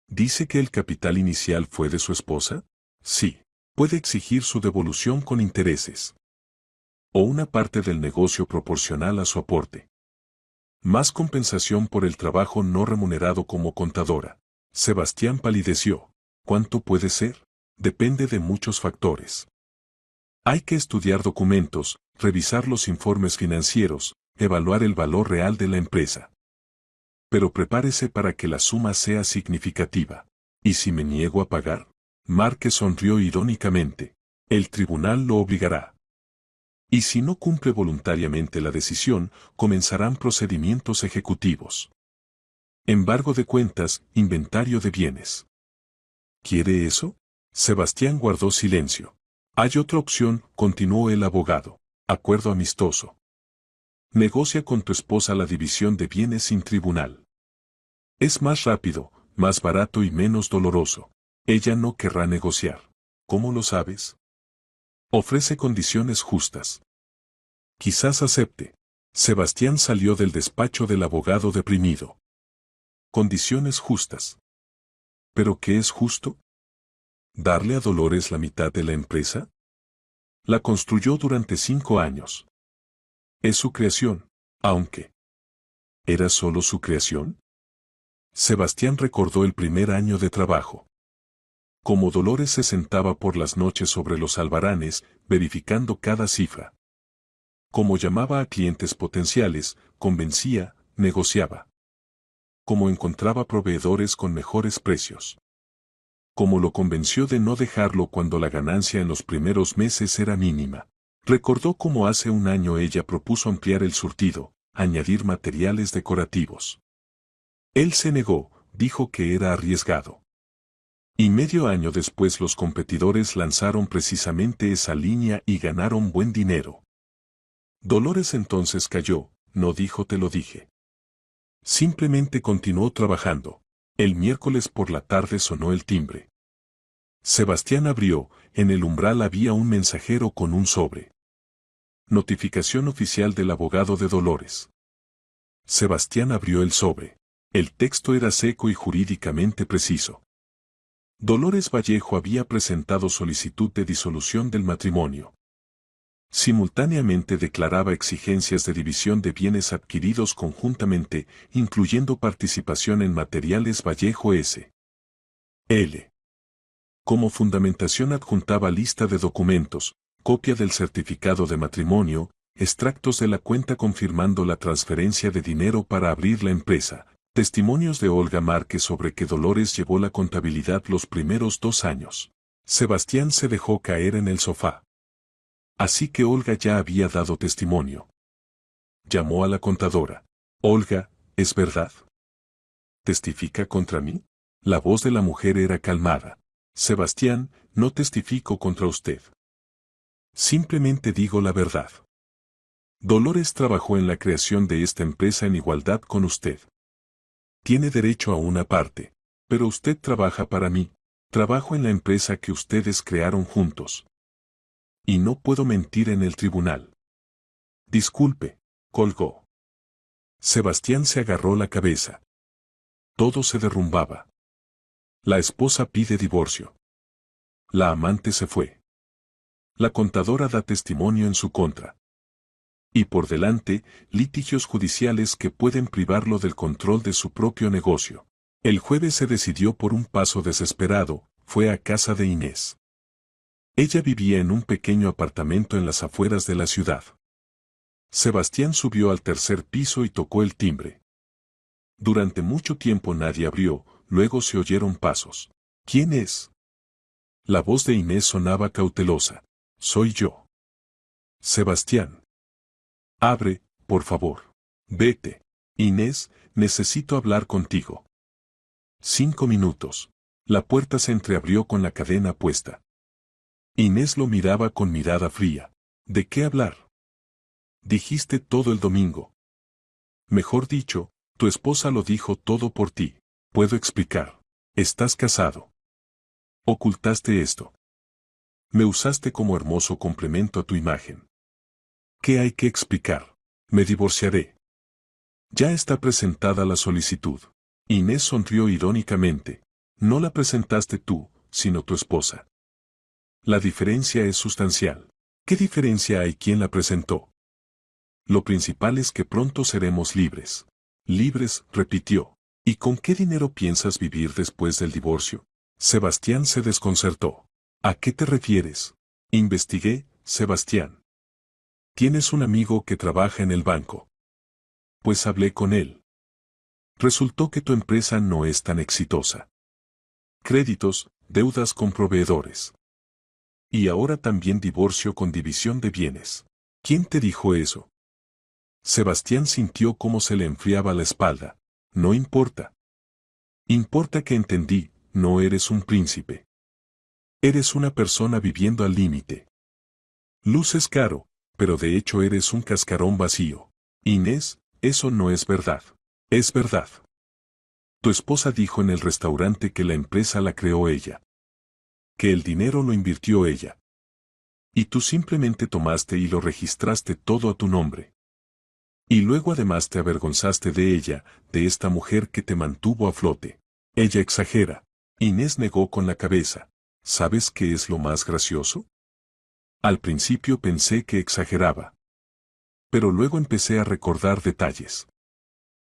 ¿Dice que el capital inicial fue de su esposa? Sí. Puede exigir su devolución con intereses. O una parte del negocio proporcional a su aporte. Más compensación por el trabajo no remunerado como contadora. Sebastián palideció. ¿Cuánto puede ser? Depende de muchos factores. Hay que estudiar documentos, revisar los informes financieros, evaluar el valor real de la empresa. Pero prepárese para que la suma sea significativa. ¿Y si me niego a pagar? Márquez sonrió irónicamente. El tribunal lo obligará. Y si no cumple voluntariamente la decisión, comenzarán procedimientos ejecutivos. Embargo de cuentas, inventario de bienes. ¿Quiere eso? Sebastián guardó silencio. Hay otra opción, continuó el abogado. Acuerdo amistoso. Negocia con tu esposa la división de bienes sin tribunal. Es más rápido, más barato y menos doloroso. Ella no querrá negociar. ¿Cómo lo sabes? Ofrece condiciones justas. Quizás acepte. Sebastián salió del despacho del abogado deprimido. Condiciones justas. ¿Pero qué es justo? ¿Darle a Dolores la mitad de la empresa? La construyó durante 5 años. Es su creación, aunque... ¿Era solo su creación? Sebastián recordó el primer año de trabajo. Como Dolores se sentaba por las noches sobre los albaranes, verificando cada cifra. Como llamaba a clientes potenciales, convencía, negociaba. Como encontraba proveedores con mejores precios. Como lo convenció de no dejarlo cuando la ganancia en los primeros meses era mínima. Recordó cómo hace un año ella propuso ampliar el surtido, añadir materiales decorativos. Él se negó, dijo que era arriesgado. Y medio año después los competidores lanzaron precisamente esa línea y ganaron buen dinero. Dolores entonces cayó, no dijo te lo dije. Simplemente continuó trabajando. El miércoles por la tarde sonó el timbre. Sebastián abrió, en el umbral había un mensajero con un sobre. Notificación oficial del abogado de Dolores. Sebastián abrió el sobre. El texto era seco y jurídicamente preciso. Dolores Vallejo había presentado solicitud de disolución del matrimonio. Simultáneamente declaraba exigencias de división de bienes adquiridos conjuntamente, incluyendo participación en materiales Vallejo S. L. Como fundamentación adjuntaba lista de documentos, copia del certificado de matrimonio, extractos de la cuenta confirmando la transferencia de dinero para abrir la empresa, testimonios de Olga Márquez sobre que Dolores llevó la contabilidad los primeros 2 años. Sebastián se dejó caer en el sofá. Así que Olga ya había dado testimonio. Llamó a la contadora. Olga, ¿es verdad? ¿Testifica contra mí? La voz de la mujer era calmada. Sebastián, no testifico contra usted. Simplemente digo la verdad. Dolores trabajó en la creación de esta empresa en igualdad con usted. Tiene derecho a una parte, pero usted trabaja para mí. Trabajo en la empresa que ustedes crearon juntos. Y no puedo mentir en el tribunal. Disculpe, colgó. Sebastián se agarró la cabeza. Todo se derrumbaba. La esposa pide divorcio. La amante se fue. La contadora da testimonio en su contra. Y por delante, litigios judiciales que pueden privarlo del control de su propio negocio. El jueves se decidió por un paso desesperado, fue a casa de Inés. Ella vivía en un pequeño apartamento en las afueras de la ciudad. Sebastián subió al tercer piso y tocó el timbre. Durante mucho tiempo nadie abrió, luego se oyeron pasos. ¿Quién es? La voz de Inés sonaba cautelosa. Soy yo. Sebastián. Abre, por favor. Vete. Inés, necesito hablar contigo. 5 minutos. La puerta se entreabrió con la cadena puesta. Inés lo miraba con mirada fría. ¿De qué hablar? Dijiste todo el domingo. Mejor dicho, tu esposa lo dijo todo por ti. Puedo explicar. Estás casado. Ocultaste esto. Me usaste como hermoso complemento a tu imagen. ¿Qué hay que explicar? Me divorciaré. Ya está presentada la solicitud. Inés sonrió irónicamente. No la presentaste tú, sino tu esposa. La diferencia es sustancial. ¿Qué diferencia hay quien la presentó? Lo principal es que pronto seremos libres. Libres, repitió. ¿Y con qué dinero piensas vivir después del divorcio? Sebastián se desconcertó. ¿A qué te refieres? Investigué, Sebastián. Tienes un amigo que trabaja en el banco. Pues hablé con él. Resultó que tu empresa no es tan exitosa. Créditos, deudas con proveedores. Y ahora también divorcio con división de bienes. ¿Quién te dijo eso? Sebastián sintió cómo se le enfriaba la espalda. No importa. Importa que entendí, no eres un príncipe. Eres una persona viviendo al límite. Luces caro, pero de hecho eres un cascarón vacío. Inés, eso no es verdad. Es verdad. Tu esposa dijo en el restaurante que la empresa la creó ella. Que el dinero lo invirtió ella. Y tú simplemente tomaste y lo registraste todo a tu nombre. Y luego además te avergonzaste de ella, de esta mujer que te mantuvo a flote. Ella exagera. Inés negó con la cabeza. ¿Sabes qué es lo más gracioso? Al principio pensé que exageraba. Pero luego empecé a recordar detalles.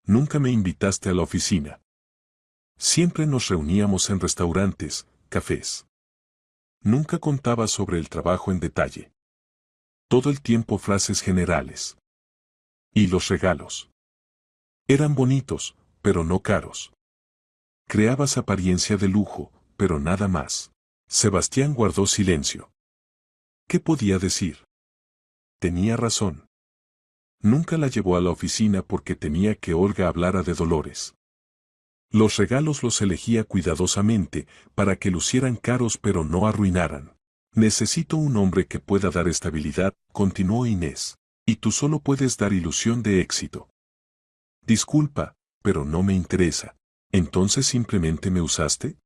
Nunca me invitaste a la oficina. Siempre nos reuníamos en restaurantes, cafés. Nunca contaba sobre el trabajo en detalle. Todo el tiempo frases generales. Y los regalos. Eran bonitos, pero no caros. Creabas apariencia de lujo, pero nada más. Sebastián guardó silencio. ¿Qué podía decir? Tenía razón. Nunca la llevó a la oficina porque temía que Olga hablara de Dolores. Los regalos los elegía cuidadosamente, para que lucieran caros pero no arruinaran. Necesito un hombre que pueda dar estabilidad, continuó Inés. Y tú solo puedes dar ilusión de éxito. Disculpa, pero no me interesa. ¿Entonces simplemente me usaste?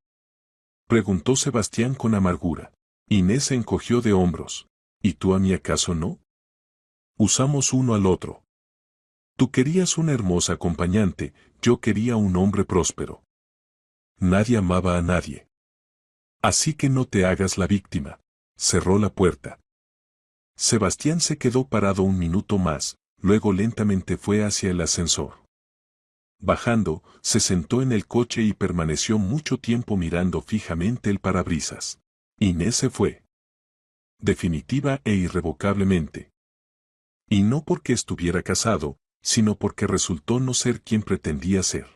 Preguntó Sebastián con amargura. Inés se encogió de hombros. ¿Y tú a mí acaso no? Usamos uno al otro. Tú querías una hermosa acompañante, yo quería un hombre próspero. Nadie amaba a nadie. Así que no te hagas la víctima. Cerró la puerta. Sebastián se quedó parado un minuto más, luego lentamente fue hacia el ascensor. Bajando, se sentó en el coche y permaneció mucho tiempo mirando fijamente el parabrisas. Inés se fue. Definitiva e irrevocablemente. Y no porque estuviera casado, sino porque resultó no ser quien pretendía ser.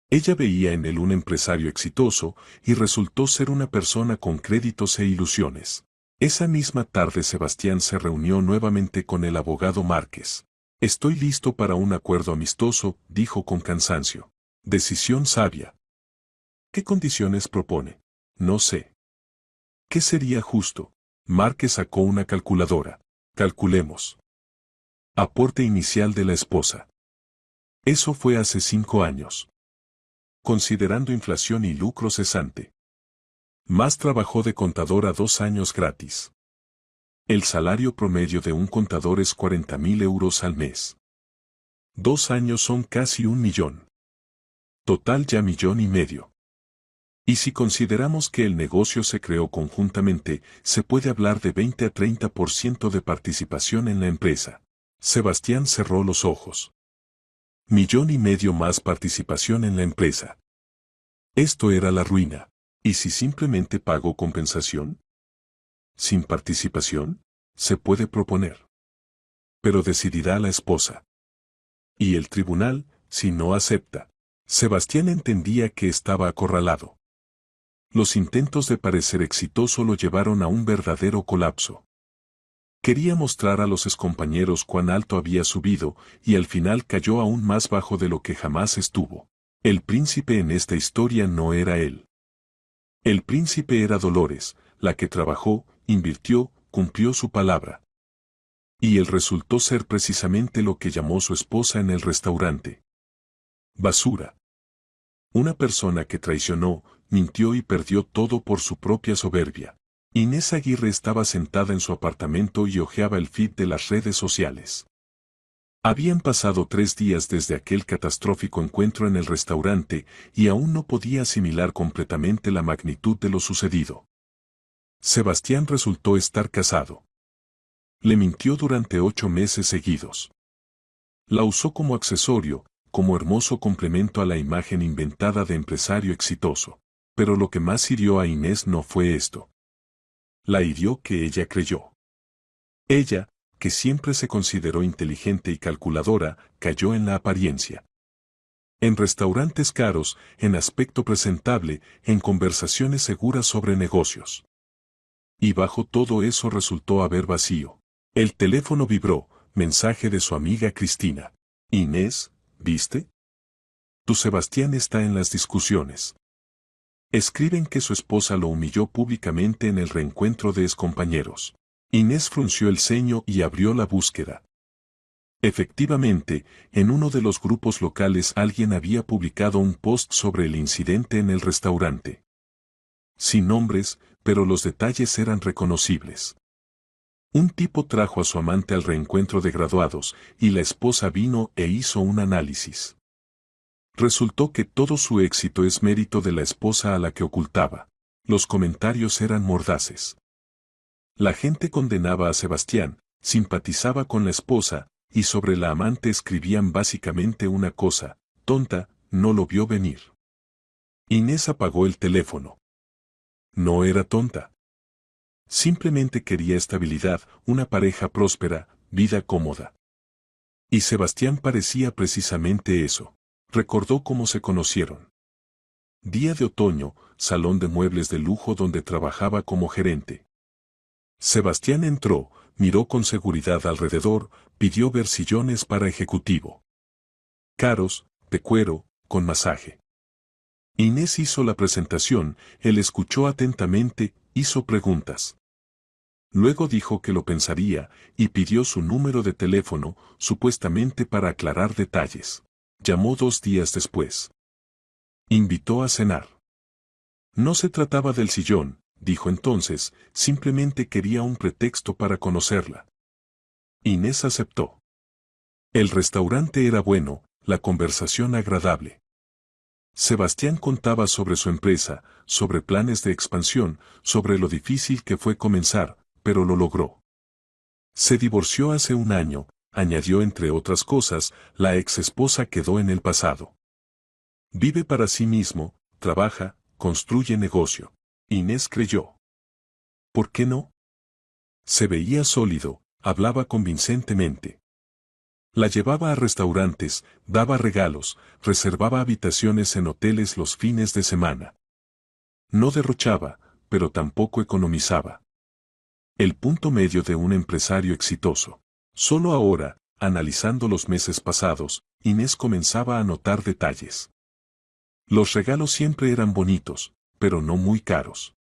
Ella veía en él un empresario exitoso y resultó ser una persona con créditos e ilusiones. Esa misma tarde Sebastián se reunió nuevamente con el abogado Márquez. Estoy listo para un acuerdo amistoso, dijo con cansancio. Decisión sabia. ¿Qué condiciones propone? No sé. ¿Qué sería justo? Márquez sacó una calculadora. Calculemos. Aporte inicial de la esposa. Eso fue hace 5 años. Considerando inflación y lucro cesante. Más trabajó de contador a 2 años gratis. El salario promedio de un contador es 40.000 euros al mes. 2 años son casi 1 millón. Total ya 1,5 millones. Y si consideramos que el negocio se creó conjuntamente, se puede hablar de 20 a 30% de participación en la empresa. Sebastián cerró los ojos. 1,5 millones más participación en la empresa. Esto era la ruina. ¿Y si simplemente pagó compensación? Sin participación, se puede proponer. Pero decidirá la esposa. Y el tribunal, si no acepta. Sebastián entendía que estaba acorralado. Los intentos de parecer exitoso lo llevaron a un verdadero colapso. Quería mostrar a los excompañeros cuán alto había subido, y al final cayó aún más bajo de lo que jamás estuvo. El príncipe en esta historia no era él. El príncipe era Dolores, la que trabajó, invirtió, cumplió su palabra. Y él resultó ser precisamente lo que llamó su esposa en el restaurante. Basura. Una persona que traicionó, mintió y perdió todo por su propia soberbia. Inés Aguirre estaba sentada en su apartamento y hojeaba el feed de las redes sociales. Habían pasado 3 días desde aquel catastrófico encuentro en el restaurante y aún no podía asimilar completamente la magnitud de lo sucedido. Sebastián resultó estar casado. Le mintió durante 8 meses seguidos. La usó como accesorio, como hermoso complemento a la imagen inventada de empresario exitoso. Pero lo que más hirió a Inés no fue esto. La hirió que ella creyó. Ella, que siempre se consideró inteligente y calculadora, cayó en la apariencia. En restaurantes caros, en aspecto presentable, en conversaciones seguras sobre negocios. Y bajo todo eso resultó haber vacío. El teléfono vibró, mensaje de su amiga Cristina. Inés, ¿viste? Tu Sebastián está en las discusiones. Escriben que su esposa lo humilló públicamente en el reencuentro de excompañeros. Inés frunció el ceño y abrió la búsqueda. Efectivamente, en uno de los grupos locales alguien había publicado un post sobre el incidente en el restaurante. Sin nombres, pero los detalles eran reconocibles. Un tipo trajo a su amante al reencuentro de graduados, y la esposa vino e hizo un análisis. Resultó que todo su éxito es mérito de la esposa a la que ocultaba. Los comentarios eran mordaces. La gente condenaba a Sebastián, simpatizaba con la esposa, y sobre la amante escribían básicamente una cosa: tonta, no lo vio venir. Inés apagó el teléfono. No era tonta. Simplemente quería estabilidad, una pareja próspera, vida cómoda. Y Sebastián parecía precisamente eso. Recordó cómo se conocieron. Día de otoño, salón de muebles de lujo donde trabajaba como gerente. Sebastián entró, miró con seguridad alrededor, pidió ver sillones para ejecutivo. Caros, de cuero, con masaje. Inés hizo la presentación, él escuchó atentamente, hizo preguntas. Luego dijo que lo pensaría, y pidió su número de teléfono, supuestamente para aclarar detalles. Llamó 2 días después. Invitó a cenar. No se trataba del sillón, dijo entonces, simplemente quería un pretexto para conocerla. Inés aceptó. El restaurante era bueno, la conversación agradable. Sebastián contaba sobre su empresa, sobre planes de expansión, sobre lo difícil que fue comenzar, pero lo logró. Se divorció hace un año, añadió entre otras cosas, la ex esposa quedó en el pasado. Vive para sí mismo, trabaja, construye negocio. Inés creyó. ¿Por qué no? Se veía sólido, hablaba convincentemente. La llevaba a restaurantes, daba regalos, reservaba habitaciones en hoteles los fines de semana. No derrochaba, pero tampoco economizaba. El punto medio de un empresario exitoso. Solo ahora, analizando los meses pasados, Inés comenzaba a notar detalles. Los regalos siempre eran bonitos, pero no muy caros.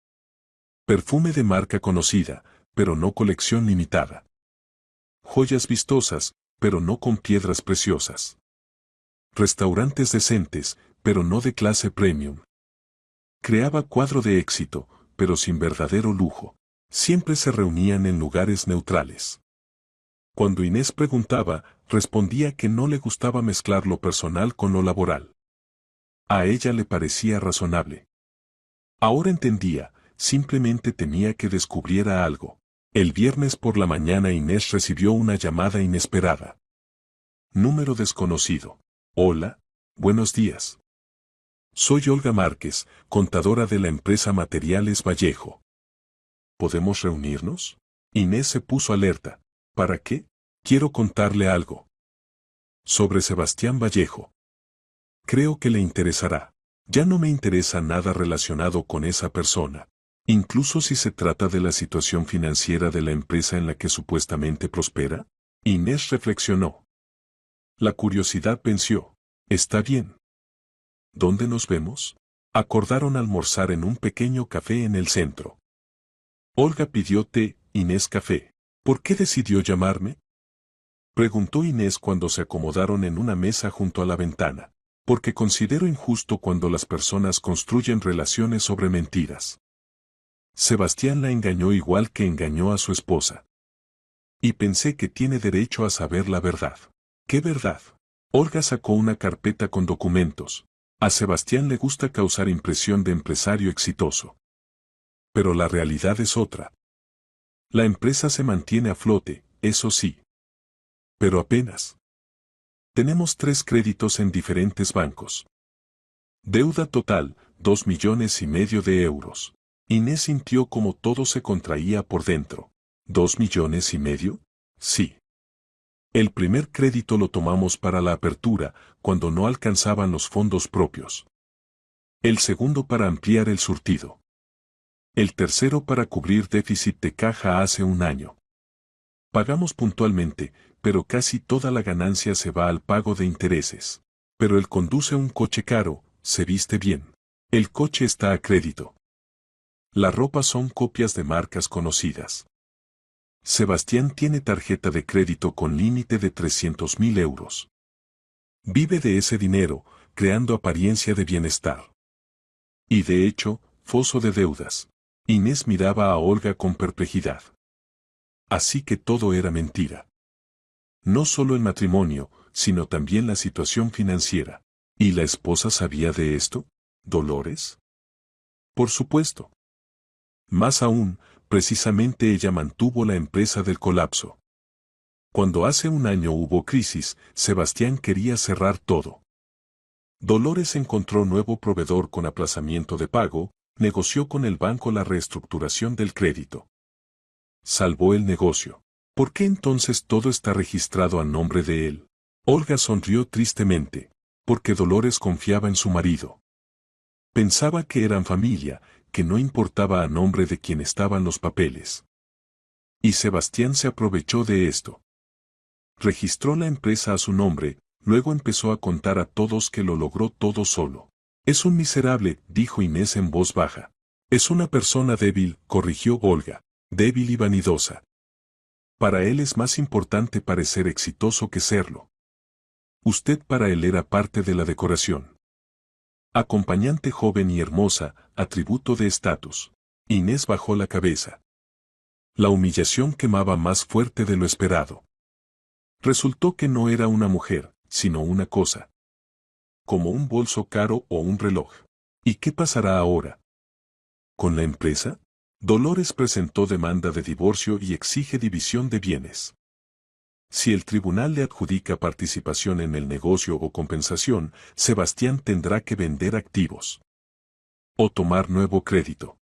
Perfume de marca conocida, pero no colección limitada. Joyas vistosas, pero no con piedras preciosas. Restaurantes decentes, pero no de clase premium. Creaba cuadro de éxito, pero sin verdadero lujo. Siempre se reunían en lugares neutrales. Cuando Inés preguntaba, respondía que no le gustaba mezclar lo personal con lo laboral. A ella le parecía razonable. Ahora entendía, simplemente temía que descubriera algo. El viernes por la mañana Inés recibió una llamada inesperada. Número desconocido. Hola, buenos días. Soy Olga Márquez, contadora de la empresa Materiales Vallejo. ¿Podemos reunirnos? Inés se puso alerta. ¿Para qué? Quiero contarle algo. Sobre Sebastián Vallejo. Creo que le interesará. Ya no me interesa nada relacionado con esa persona. Incluso si se trata de la situación financiera de la empresa en la que supuestamente prospera. Inés reflexionó. La curiosidad venció. Está bien. ¿Dónde nos vemos? Acordaron almorzar en un pequeño café en el centro. Olga pidió té, Inés café. ¿Por qué decidió llamarme? Preguntó Inés cuando se acomodaron en una mesa junto a la ventana. Porque considero injusto cuando las personas construyen relaciones sobre mentiras. Sebastián la engañó igual que engañó a su esposa. Y pensé que tiene derecho a saber la verdad. ¿Qué verdad? Olga sacó una carpeta con documentos. A Sebastián le gusta causar impresión de empresario exitoso. Pero la realidad es otra. La empresa se mantiene a flote, eso sí. Pero apenas. Tenemos 3 créditos en diferentes bancos. Deuda total, 2,5 millones de euros. Inés sintió como todo se contraía por dentro. ¿2,5 millones? Sí. El primer crédito lo tomamos para la apertura, cuando no alcanzaban los fondos propios. El segundo para ampliar el surtido. El tercero para cubrir déficit de caja hace un año. Pagamos puntualmente, pero casi toda la ganancia se va al pago de intereses. Pero él conduce un coche caro, se viste bien. El coche está a crédito. La ropa son copias de marcas conocidas. Sebastián tiene tarjeta de crédito con límite de 300.000 euros. Vive de ese dinero, creando apariencia de bienestar. Y de hecho, foso de deudas. Inés miraba a Olga con perplejidad. Así que todo era mentira. No solo el matrimonio, sino también la situación financiera. ¿Y la esposa sabía de esto? ¿Dolores? Por supuesto. Más aún, precisamente ella mantuvo la empresa del colapso. Cuando hace un año hubo crisis, Sebastián quería cerrar todo. Dolores encontró nuevo proveedor con aplazamiento de pago, negoció con el banco la reestructuración del crédito. Salvó el negocio. ¿Por qué entonces todo está registrado a nombre de él? Olga sonrió tristemente, porque Dolores confiaba en su marido. Pensaba que eran familia, que no importaba a nombre de quién estaban los papeles. Y Sebastián se aprovechó de esto. Registró la empresa a su nombre, luego empezó a contar a todos que lo logró todo solo. Es un miserable, dijo Inés en voz baja. Es una persona débil, corrigió Olga, débil y vanidosa. Para él es más importante parecer exitoso que serlo. Usted para él era parte de la decoración. Acompañante joven y hermosa, atributo de estatus. Inés bajó la cabeza. La humillación quemaba más fuerte de lo esperado. Resultó que no era una mujer, sino una cosa. Como un bolso caro o un reloj. ¿Y qué pasará ahora? ¿Con la empresa? Dolores presentó demanda de divorcio y exige división de bienes. Si el tribunal le adjudica participación en el negocio o compensación, Sebastián tendrá que vender activos. O tomar nuevo crédito.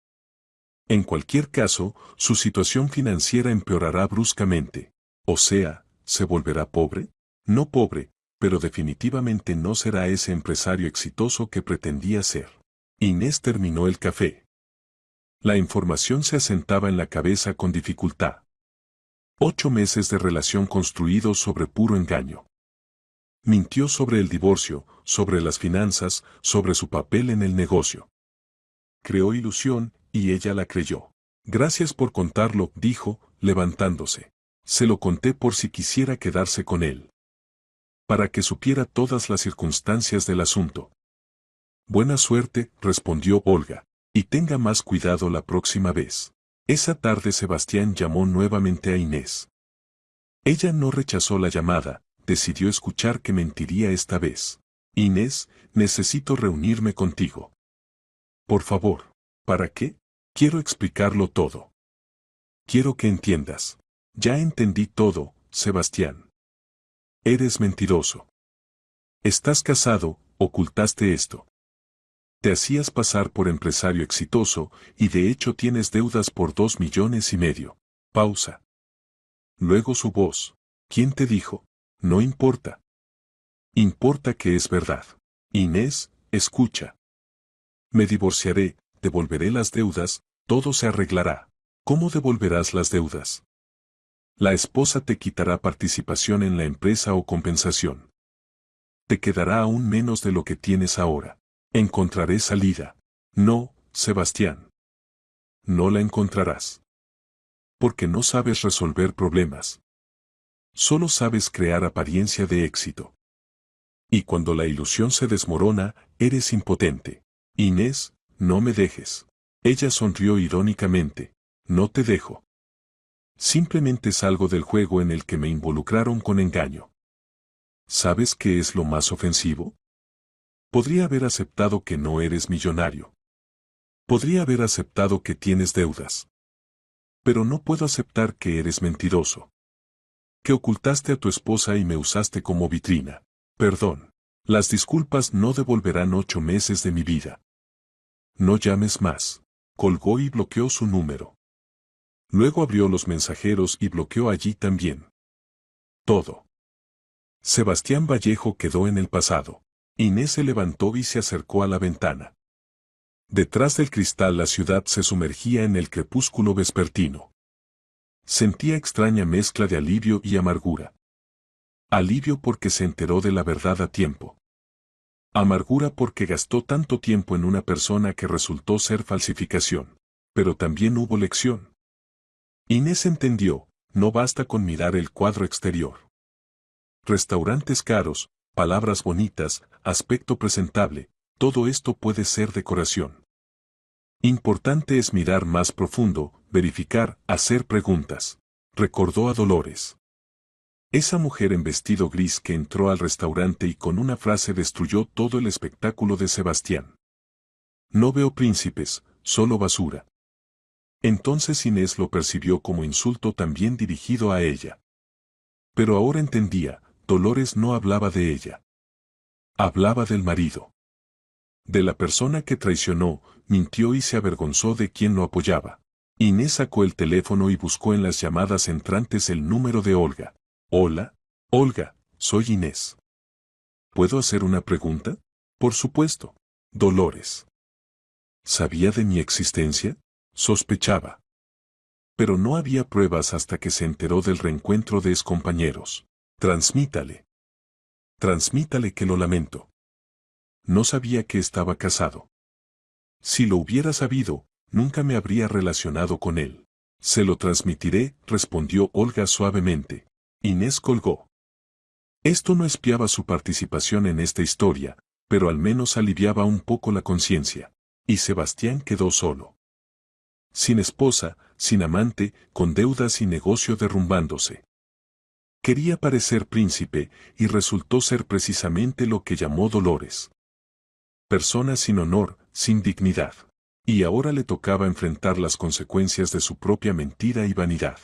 En cualquier caso, su situación financiera empeorará bruscamente. O sea, ¿se volverá pobre? No pobre, pero definitivamente no será ese empresario exitoso que pretendía ser. Inés terminó el café. La información se asentaba en la cabeza con dificultad. 8 meses de relación construidos sobre puro engaño. Mintió sobre el divorcio, sobre las finanzas, sobre su papel en el negocio. Creó ilusión, y ella la creyó. Gracias por contarlo, dijo, levantándose. Se lo conté por si quisiera quedarse con él. Para que supiera todas las circunstancias del asunto. Buena suerte, respondió Olga, y tenga más cuidado la próxima vez. Esa tarde Sebastián llamó nuevamente a Inés. Ella no rechazó la llamada, decidió escuchar que mentiría esta vez. Inés, necesito reunirme contigo. Por favor. ¿Para qué? Quiero explicarlo todo. Quiero que entiendas. Ya entendí todo, Sebastián. Eres mentiroso. Estás casado, ocultaste esto. Te hacías pasar por empresario exitoso, y de hecho tienes deudas por 2,5 millones. Pausa. Luego su voz. ¿Quién te dijo? No importa. Importa que es verdad. Inés, escucha. Me divorciaré, devolveré las deudas, todo se arreglará. ¿Cómo devolverás las deudas? La esposa te quitará participación en la empresa o compensación. Te quedará aún menos de lo que tienes ahora. Encontraré salida. No, Sebastián. No la encontrarás. Porque no sabes resolver problemas. Solo sabes crear apariencia de éxito. Y cuando la ilusión se desmorona, eres impotente. Inés, no me dejes. Ella sonrió irónicamente. No te dejo. Simplemente salgo del juego en el que me involucraron con engaño. ¿Sabes qué es lo más ofensivo? Podría haber aceptado que no eres millonario. Podría haber aceptado que tienes deudas. Pero no puedo aceptar que eres mentiroso. Que ocultaste a tu esposa y me usaste como vitrina. Perdón. Las disculpas no devolverán 8 meses de mi vida. No llames más. Colgó y bloqueó su número. Luego abrió los mensajeros y bloqueó allí también. Todo. Sebastián Vallejo quedó en el pasado. Inés se levantó y se acercó a la ventana. Detrás del cristal la ciudad se sumergía en el crepúsculo vespertino. Sentía extraña mezcla de alivio y amargura. Alivio porque se enteró de la verdad a tiempo. Amargura porque gastó tanto tiempo en una persona que resultó ser falsificación. Pero también hubo lección. Inés entendió, no basta con mirar el cuadro exterior. Restaurantes caros, palabras bonitas, aspecto presentable, todo esto puede ser decoración. Importante es mirar más profundo, verificar, hacer preguntas. Recordó a Dolores. Esa mujer en vestido gris que entró al restaurante y con una frase destruyó todo el espectáculo de Sebastián. No veo príncipes, solo basura. Entonces Inés lo percibió como insulto también dirigido a ella. Pero ahora entendía, Dolores no hablaba de ella. Hablaba del marido. De la persona que traicionó, mintió y se avergonzó de quien lo apoyaba. Inés sacó el teléfono y buscó en las llamadas entrantes el número de Olga. Hola, Olga, soy Inés. ¿Puedo hacer una pregunta? Por supuesto. Dolores. ¿Sabía de mi existencia? Sospechaba. Pero no había pruebas hasta que se enteró del reencuentro de excompañeros. Transmítale. Transmítale que lo lamento. No sabía que estaba casado. Si lo hubiera sabido, nunca me habría relacionado con él. Se lo transmitiré, respondió Olga suavemente. Inés colgó. Esto no espiaba su participación en esta historia, pero al menos aliviaba un poco la conciencia. Y Sebastián quedó solo. Sin esposa, sin amante, con deudas y negocio derrumbándose. Quería parecer príncipe, y resultó ser precisamente lo que llamó Dolores. Persona sin honor, sin dignidad. Y ahora le tocaba enfrentar las consecuencias de su propia mentira y vanidad.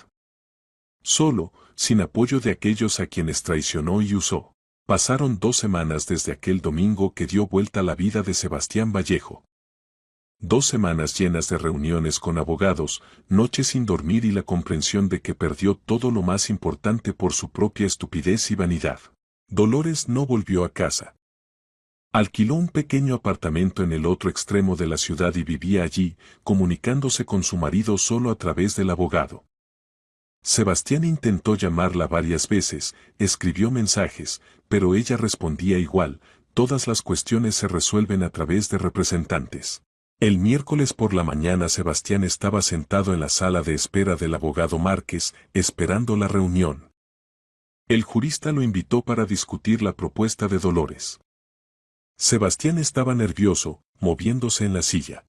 Solo, sin apoyo de aquellos a quienes traicionó y usó. Pasaron 2 semanas desde aquel domingo que dio vuelta la vida de Sebastián Vallejo. 2 semanas llenas de reuniones con abogados, noches sin dormir y la comprensión de que perdió todo lo más importante por su propia estupidez y vanidad. Dolores no volvió a casa. Alquiló un pequeño apartamento en el otro extremo de la ciudad y vivía allí, comunicándose con su marido solo a través del abogado. Sebastián intentó llamarla varias veces, escribió mensajes, pero ella respondía igual: todas las cuestiones se resuelven a través de representantes. El miércoles por la mañana Sebastián estaba sentado en la sala de espera del abogado Márquez, esperando la reunión. El jurista lo invitó para discutir la propuesta de Dolores. Sebastián estaba nervioso, moviéndose en la silla.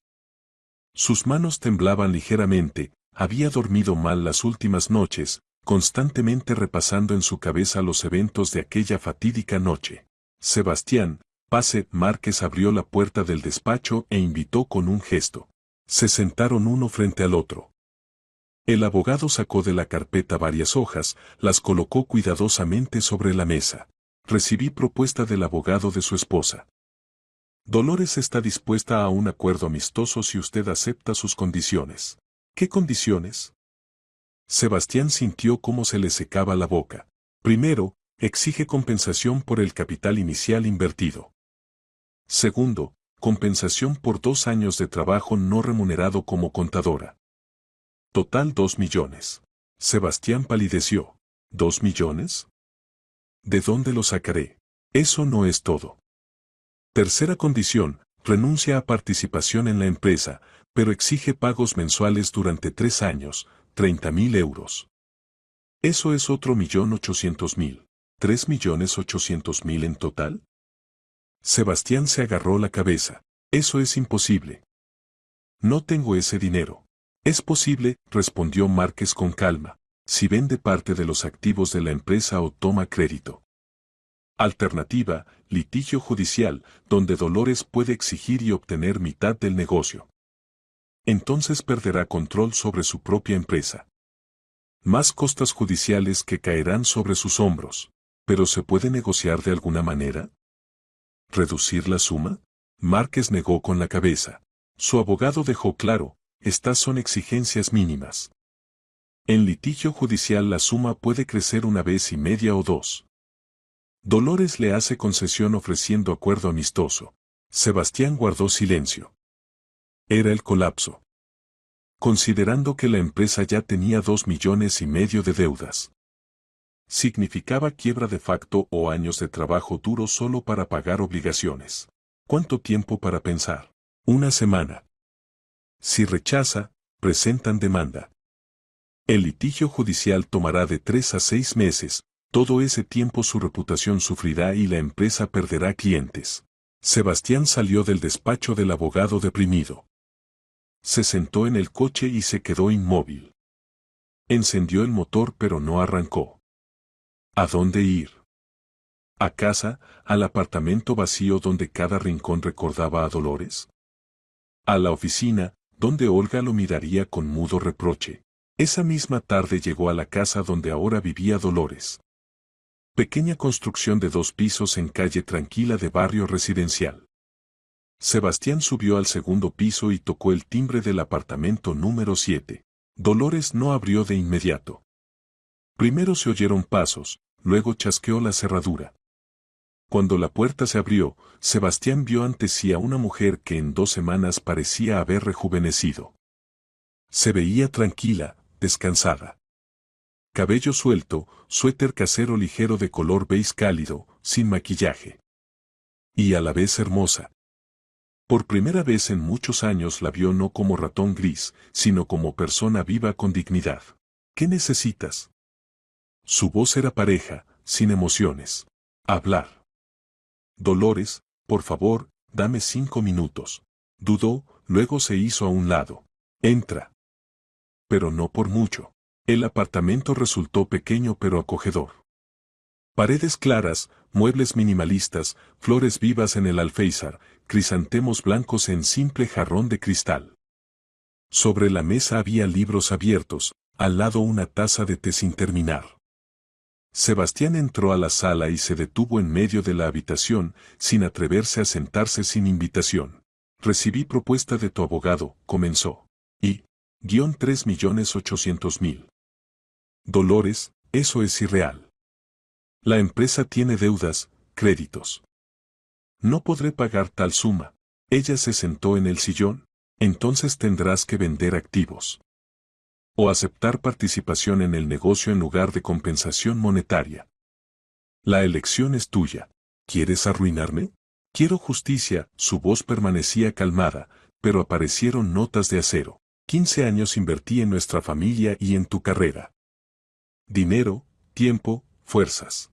Sus manos temblaban ligeramente, había dormido mal las últimas noches, constantemente repasando en su cabeza los eventos de aquella fatídica noche. Sebastián, pase. Márquez abrió la puerta del despacho e invitó con un gesto. Se sentaron uno frente al otro. El abogado sacó de la carpeta varias hojas, las colocó cuidadosamente sobre la mesa. Recibí propuesta del abogado de su esposa. Dolores está dispuesta a un acuerdo amistoso si usted acepta sus condiciones. ¿Qué condiciones? Sebastián sintió cómo se le secaba la boca. Primero, exige compensación por el capital inicial invertido. Segundo, compensación por 2 años de trabajo no remunerado como contadora. Total 2 millones. Sebastián palideció. ¿2 millones? ¿De dónde lo sacaré? Eso no es todo. Tercera condición, renuncia a participación en la empresa, pero exige pagos mensuales durante 3 años, 30.000 euros. Eso es otro 1.800.000. 3.800.000 en total. Sebastián se agarró la cabeza. Eso es imposible. No tengo ese dinero. Es posible, respondió Márquez con calma, si vende parte de los activos de la empresa o toma crédito. Alternativa, litigio judicial, donde Dolores puede exigir y obtener mitad del negocio. Entonces perderá control sobre su propia empresa. Más costas judiciales que caerán sobre sus hombros. ¿Pero se puede negociar de alguna manera? ¿Reducir la suma? Márquez negó con la cabeza. Su abogado dejó claro, estas son exigencias mínimas. En litigio judicial la suma puede crecer 1 vez y media o 2. Dolores le hace concesión ofreciendo acuerdo amistoso. Sebastián guardó silencio. Era el colapso. Considerando que la empresa ya tenía 2,5 millones de deudas. Significaba quiebra de facto o años de trabajo duro solo para pagar obligaciones. ¿Cuánto tiempo para pensar? 1 semana. Si rechaza, presentan demanda. El litigio judicial tomará de 3 a 6 meses, todo ese tiempo su reputación sufrirá y la empresa perderá clientes. Sebastián salió del despacho del abogado deprimido. Se sentó en el coche y se quedó inmóvil. Encendió el motor pero no arrancó. ¿A dónde ir? ¿A casa, al apartamento vacío donde cada rincón recordaba a Dolores? ¿A la oficina, donde Olga lo miraría con mudo reproche? Esa misma tarde llegó a la casa donde ahora vivía Dolores. Pequeña construcción de 2 pisos en calle tranquila de barrio residencial. Sebastián subió al segundo piso y tocó el timbre del apartamento número 7. Dolores no abrió de inmediato. Primero se oyeron pasos, luego chasqueó la cerradura. Cuando la puerta se abrió, Sebastián vio ante sí a una mujer que en 2 semanas parecía haber rejuvenecido. Se veía tranquila, descansada. Cabello suelto, suéter casero ligero de color beige cálido, sin maquillaje. y a la vez hermosa. Por primera vez en muchos años la vio no como ratón gris, sino como persona viva con dignidad. ¿Qué necesitas? Su voz era pareja, sin emociones. Hablar. Dolores, por favor, dame 5 minutos. Dudó, luego se hizo a un lado. Entra. Pero no por mucho. El apartamento resultó pequeño pero acogedor. Paredes claras, muebles minimalistas, flores vivas en el alféizar, crisantemos blancos en simple jarrón de cristal. Sobre la mesa había libros abiertos, al lado una taza de té sin terminar. Sebastián entró a la sala y se detuvo en medio de la habitación, sin atreverse a sentarse sin invitación. Recibí propuesta de tu abogado, comenzó. Y, $3.800.000. Dolores, eso es irreal. La empresa tiene deudas, créditos. No podré pagar tal suma. Ella se sentó en el sillón. Entonces tendrás que vender activos. O aceptar participación en el negocio en lugar de compensación monetaria. La elección es tuya. ¿Quieres arruinarme? Quiero justicia. Su voz permanecía calmada, pero aparecieron notas de acero. 15 años invertí en nuestra familia y en tu carrera. Dinero, tiempo, fuerzas.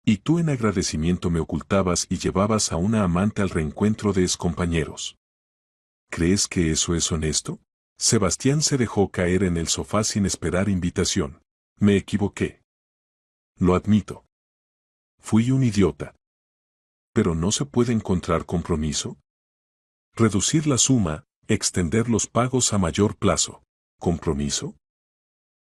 Y tú en agradecimiento me ocultabas y llevabas a una amante al reencuentro de excompañeros. ¿Crees que eso es honesto? Sebastián se dejó caer en el sofá sin esperar invitación. Me equivoqué. Lo admito. Fui un idiota. ¿Pero no se puede encontrar compromiso? Reducir la suma, extender los pagos a mayor plazo. ¿Compromiso?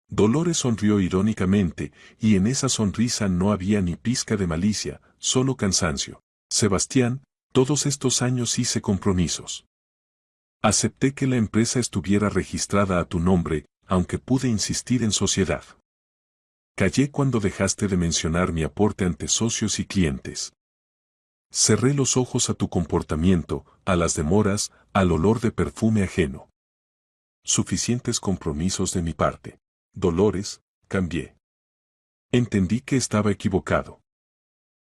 Dolores sonrió irónicamente, y en esa sonrisa no había ni pizca de malicia, solo cansancio. Sebastián, todos estos años hice compromisos. Acepté que la empresa estuviera registrada a tu nombre, aunque pude insistir en sociedad. Callé cuando dejaste de mencionar mi aporte ante socios y clientes. Cerré los ojos a tu comportamiento, a las demoras, al olor de perfume ajeno. Suficientes compromisos de mi parte. Dolores, cambié. Entendí que estaba equivocado.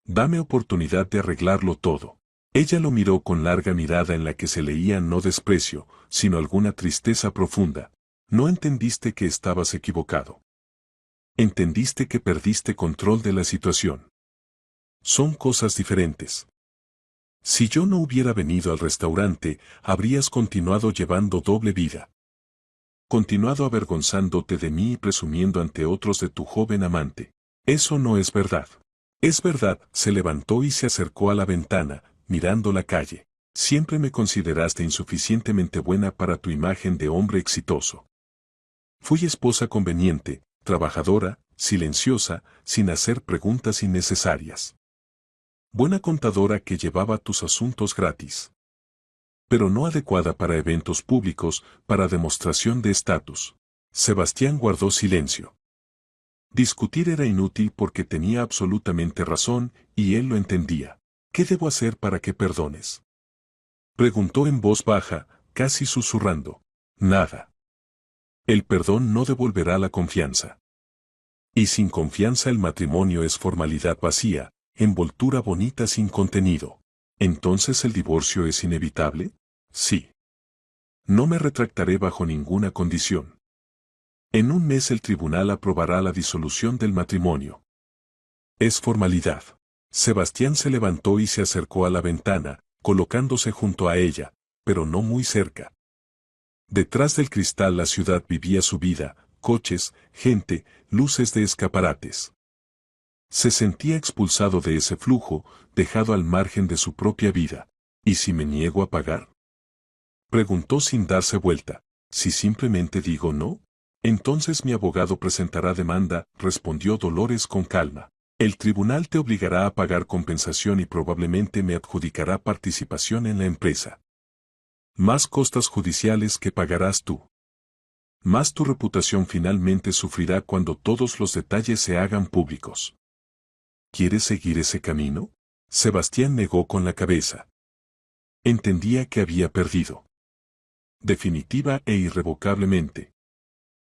Dame oportunidad de arreglarlo todo. Ella lo miró con larga mirada en la que se leía no desprecio, sino alguna tristeza profunda. No entendiste que estabas equivocado. Entendiste que perdiste control de la situación. Son cosas diferentes. Si yo no hubiera venido al restaurante, habrías continuado llevando doble vida. Continuado avergonzándote de mí y presumiendo ante otros de tu joven amante. Eso no es verdad. Es verdad, se levantó y se acercó a la ventana, mirando la calle. Siempre me consideraste insuficientemente buena para tu imagen de hombre exitoso. Fui esposa conveniente, trabajadora, silenciosa, sin hacer preguntas innecesarias. Buena contadora que llevaba tus asuntos gratis. Pero no adecuada para eventos públicos, para demostración de estatus. Sebastián guardó silencio. Discutir era inútil porque tenía absolutamente razón, y él lo entendía. ¿Qué debo hacer para que perdones? Preguntó en voz baja, casi susurrando. Nada. El perdón no devolverá la confianza. Y sin confianza el matrimonio es formalidad vacía, envoltura bonita sin contenido. ¿Entonces el divorcio es inevitable? Sí. No me retractaré bajo ninguna condición. En un mes el tribunal aprobará la disolución del matrimonio. Es formalidad. Sebastián se levantó y se acercó a la ventana, colocándose junto a ella, pero no muy cerca. Detrás del cristal la ciudad vivía su vida, coches, gente, luces de escaparates. Se sentía expulsado de ese flujo, dejado al margen de su propia vida. ¿Y si me niego a pagar? Preguntó sin darse vuelta. Si simplemente digo no, entonces mi abogado presentará demanda, respondió Dolores con calma. El tribunal te obligará a pagar compensación y probablemente me adjudicará participación en la empresa. Más costas judiciales que pagarás tú. Más tu reputación finalmente sufrirá cuando todos los detalles se hagan públicos. ¿Quieres seguir ese camino? Sebastián negó con la cabeza. Entendía que había perdido. Definitiva e irrevocablemente.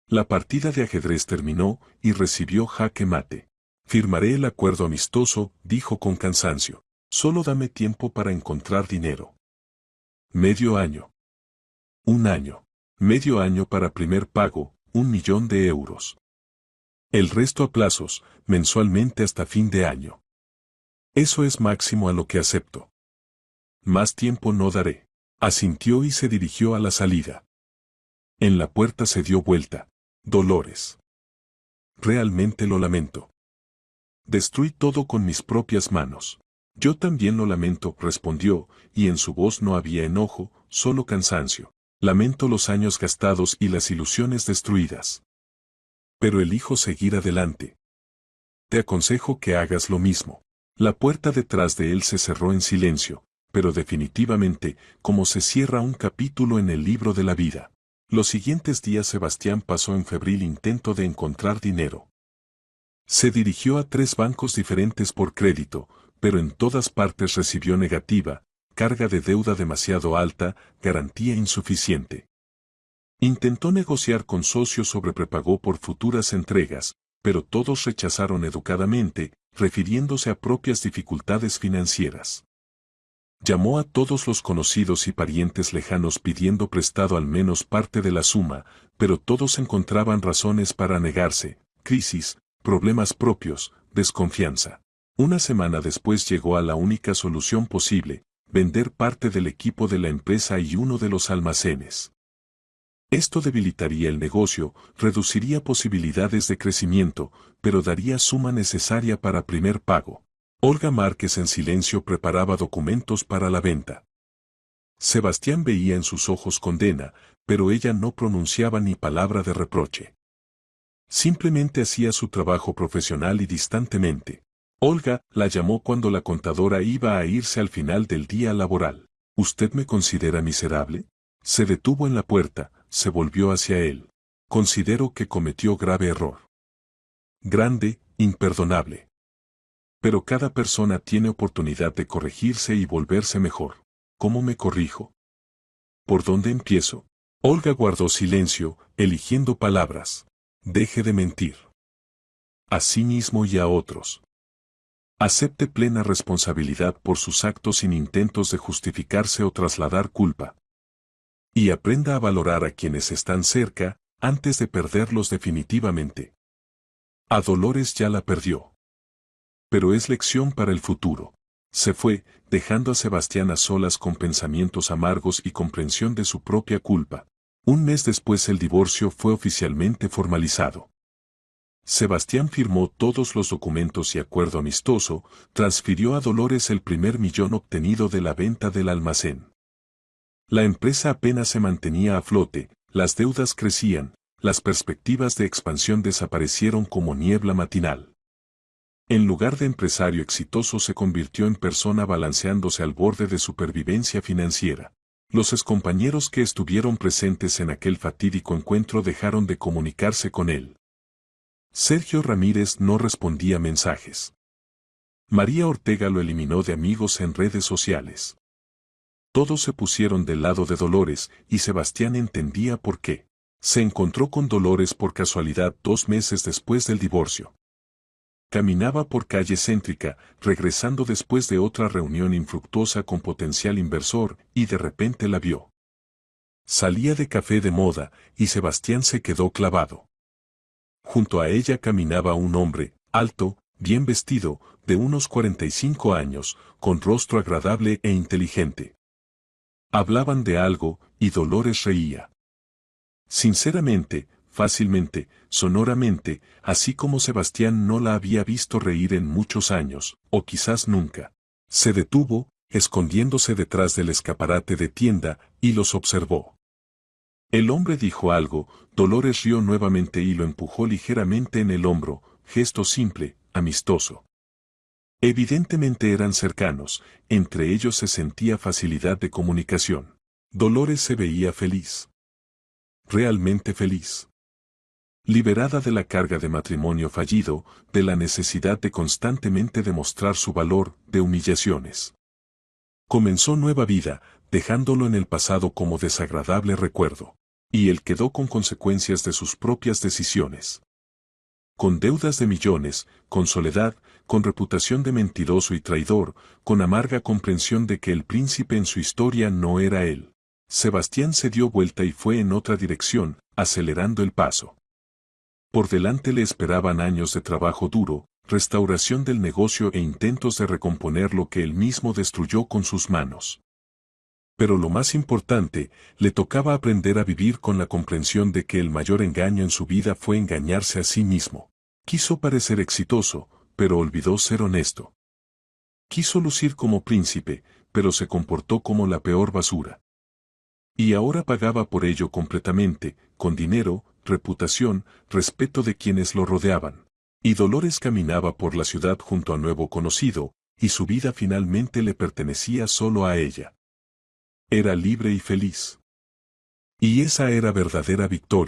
La partida de ajedrez terminó y recibió jaque mate. Firmaré el acuerdo amistoso, dijo con cansancio. Solo dame tiempo para encontrar dinero. Medio año. Un año. Medio año para primer pago, 1.000.000 de euros. El resto a plazos, mensualmente hasta fin de año. Eso es máximo a lo que acepto. Más tiempo no daré. Asintió y se dirigió a la salida. En la puerta se dio vuelta. Dolores. Realmente lo lamento. Destruí todo con mis propias manos. Yo también lo lamento, respondió, y en su voz no había enojo, solo cansancio. Lamento los años gastados y las ilusiones destruidas. Pero elijo seguir adelante. Te aconsejo que hagas lo mismo. La puerta detrás de él se cerró en silencio, pero definitivamente, como se cierra un capítulo en el libro de la vida. Los siguientes días Sebastián pasó en febril intento de encontrar dinero. Se dirigió a 3 bancos diferentes por crédito, pero en todas partes recibió negativa, carga de deuda demasiado alta, garantía insuficiente. Intentó negociar con socios sobre prepago por futuras entregas, pero todos rechazaron educadamente, refiriéndose a propias dificultades financieras. Llamó a todos los conocidos y parientes lejanos pidiendo prestado al menos parte de la suma, pero todos encontraban razones para negarse: crisis, problemas propios, desconfianza. Una semana después llegó a la única solución posible: vender parte del equipo de la empresa y uno de los almacenes. Esto debilitaría el negocio, reduciría posibilidades de crecimiento, pero daría suma necesaria para primer pago. Olga Márquez en silencio preparaba documentos para la venta. Sebastián veía en sus ojos condena, pero ella no pronunciaba ni palabra de reproche. Simplemente hacía su trabajo profesional y distantemente. Olga la llamó cuando la contadora iba a irse al final del día laboral. ¿Usted me considera miserable? Se detuvo en la puerta, se volvió hacia él. Considero que cometió grave error. Grande, imperdonable. Pero cada persona tiene oportunidad de corregirse y volverse mejor. ¿Cómo me corrijo? ¿Por dónde empiezo? Olga guardó silencio, eligiendo palabras. Deje de mentir. A sí mismo y a otros. Acepte plena responsabilidad por sus actos sin intentos de justificarse o trasladar culpa. Y aprenda a valorar a quienes están cerca, antes de perderlos definitivamente. A Dolores ya la perdió. Pero es lección para el futuro. Se fue, dejando a Sebastián a solas con pensamientos amargos y comprensión de su propia culpa. Un mes después el divorcio fue oficialmente formalizado. Sebastián firmó todos los documentos y acuerdo amistoso, transfirió a Dolores el primer 1.000.000 obtenido de la venta del almacén. La empresa apenas se mantenía a flote, las deudas crecían, las perspectivas de expansión desaparecieron como niebla matinal. En lugar de empresario exitoso se convirtió en persona balanceándose al borde de supervivencia financiera. Los excompañeros que estuvieron presentes en aquel fatídico encuentro dejaron de comunicarse con él. Sergio Ramírez no respondía mensajes. María Ortega lo eliminó de amigos en redes sociales. Todos se pusieron del lado de Dolores y Sebastián entendía por qué. Se encontró con Dolores por casualidad 2 meses después del divorcio. Caminaba por calle céntrica, regresando después de otra reunión infructuosa con potencial inversor, y de repente la vio. Salía de café de moda, y Sebastián se quedó clavado. Junto a ella caminaba un hombre, alto, bien vestido, de unos 45 años, con rostro agradable e inteligente. Hablaban de algo, y Dolores reía. Sinceramente, fácilmente, sonoramente, así como Sebastián no la había visto reír en muchos años, o quizás nunca. Se detuvo, escondiéndose detrás del escaparate de tienda, y los observó. El hombre dijo algo, Dolores rió nuevamente y lo empujó ligeramente en el hombro, gesto simple, amistoso. Evidentemente eran cercanos, entre ellos se sentía facilidad de comunicación. Dolores se veía feliz. Realmente feliz. Liberada de la carga de matrimonio fallido, de la necesidad de constantemente demostrar su valor, de humillaciones. Comenzó nueva vida, dejándolo en el pasado como desagradable recuerdo. Y él quedó con consecuencias de sus propias decisiones. con deudas de millones, con soledad, con reputación de mentiroso y traidor, con amarga comprensión de que el príncipe en su historia no era él. Sebastián se dio vuelta y fue en otra dirección, acelerando el paso. Por delante le esperaban años de trabajo duro, restauración del negocio e intentos de recomponer lo que él mismo destruyó con sus manos. Pero lo más importante, le tocaba aprender a vivir con la comprensión de que el mayor engaño en su vida fue engañarse a sí mismo. Quiso parecer exitoso, pero olvidó ser honesto. Quiso lucir como príncipe, pero se comportó como la peor basura. Y ahora pagaba por ello completamente, con dinero, reputación, respeto de quienes lo rodeaban. Y Dolores caminaba por la ciudad junto a nuevo conocido, y su vida finalmente le pertenecía solo a ella. Era libre y feliz. Y esa era verdadera victoria.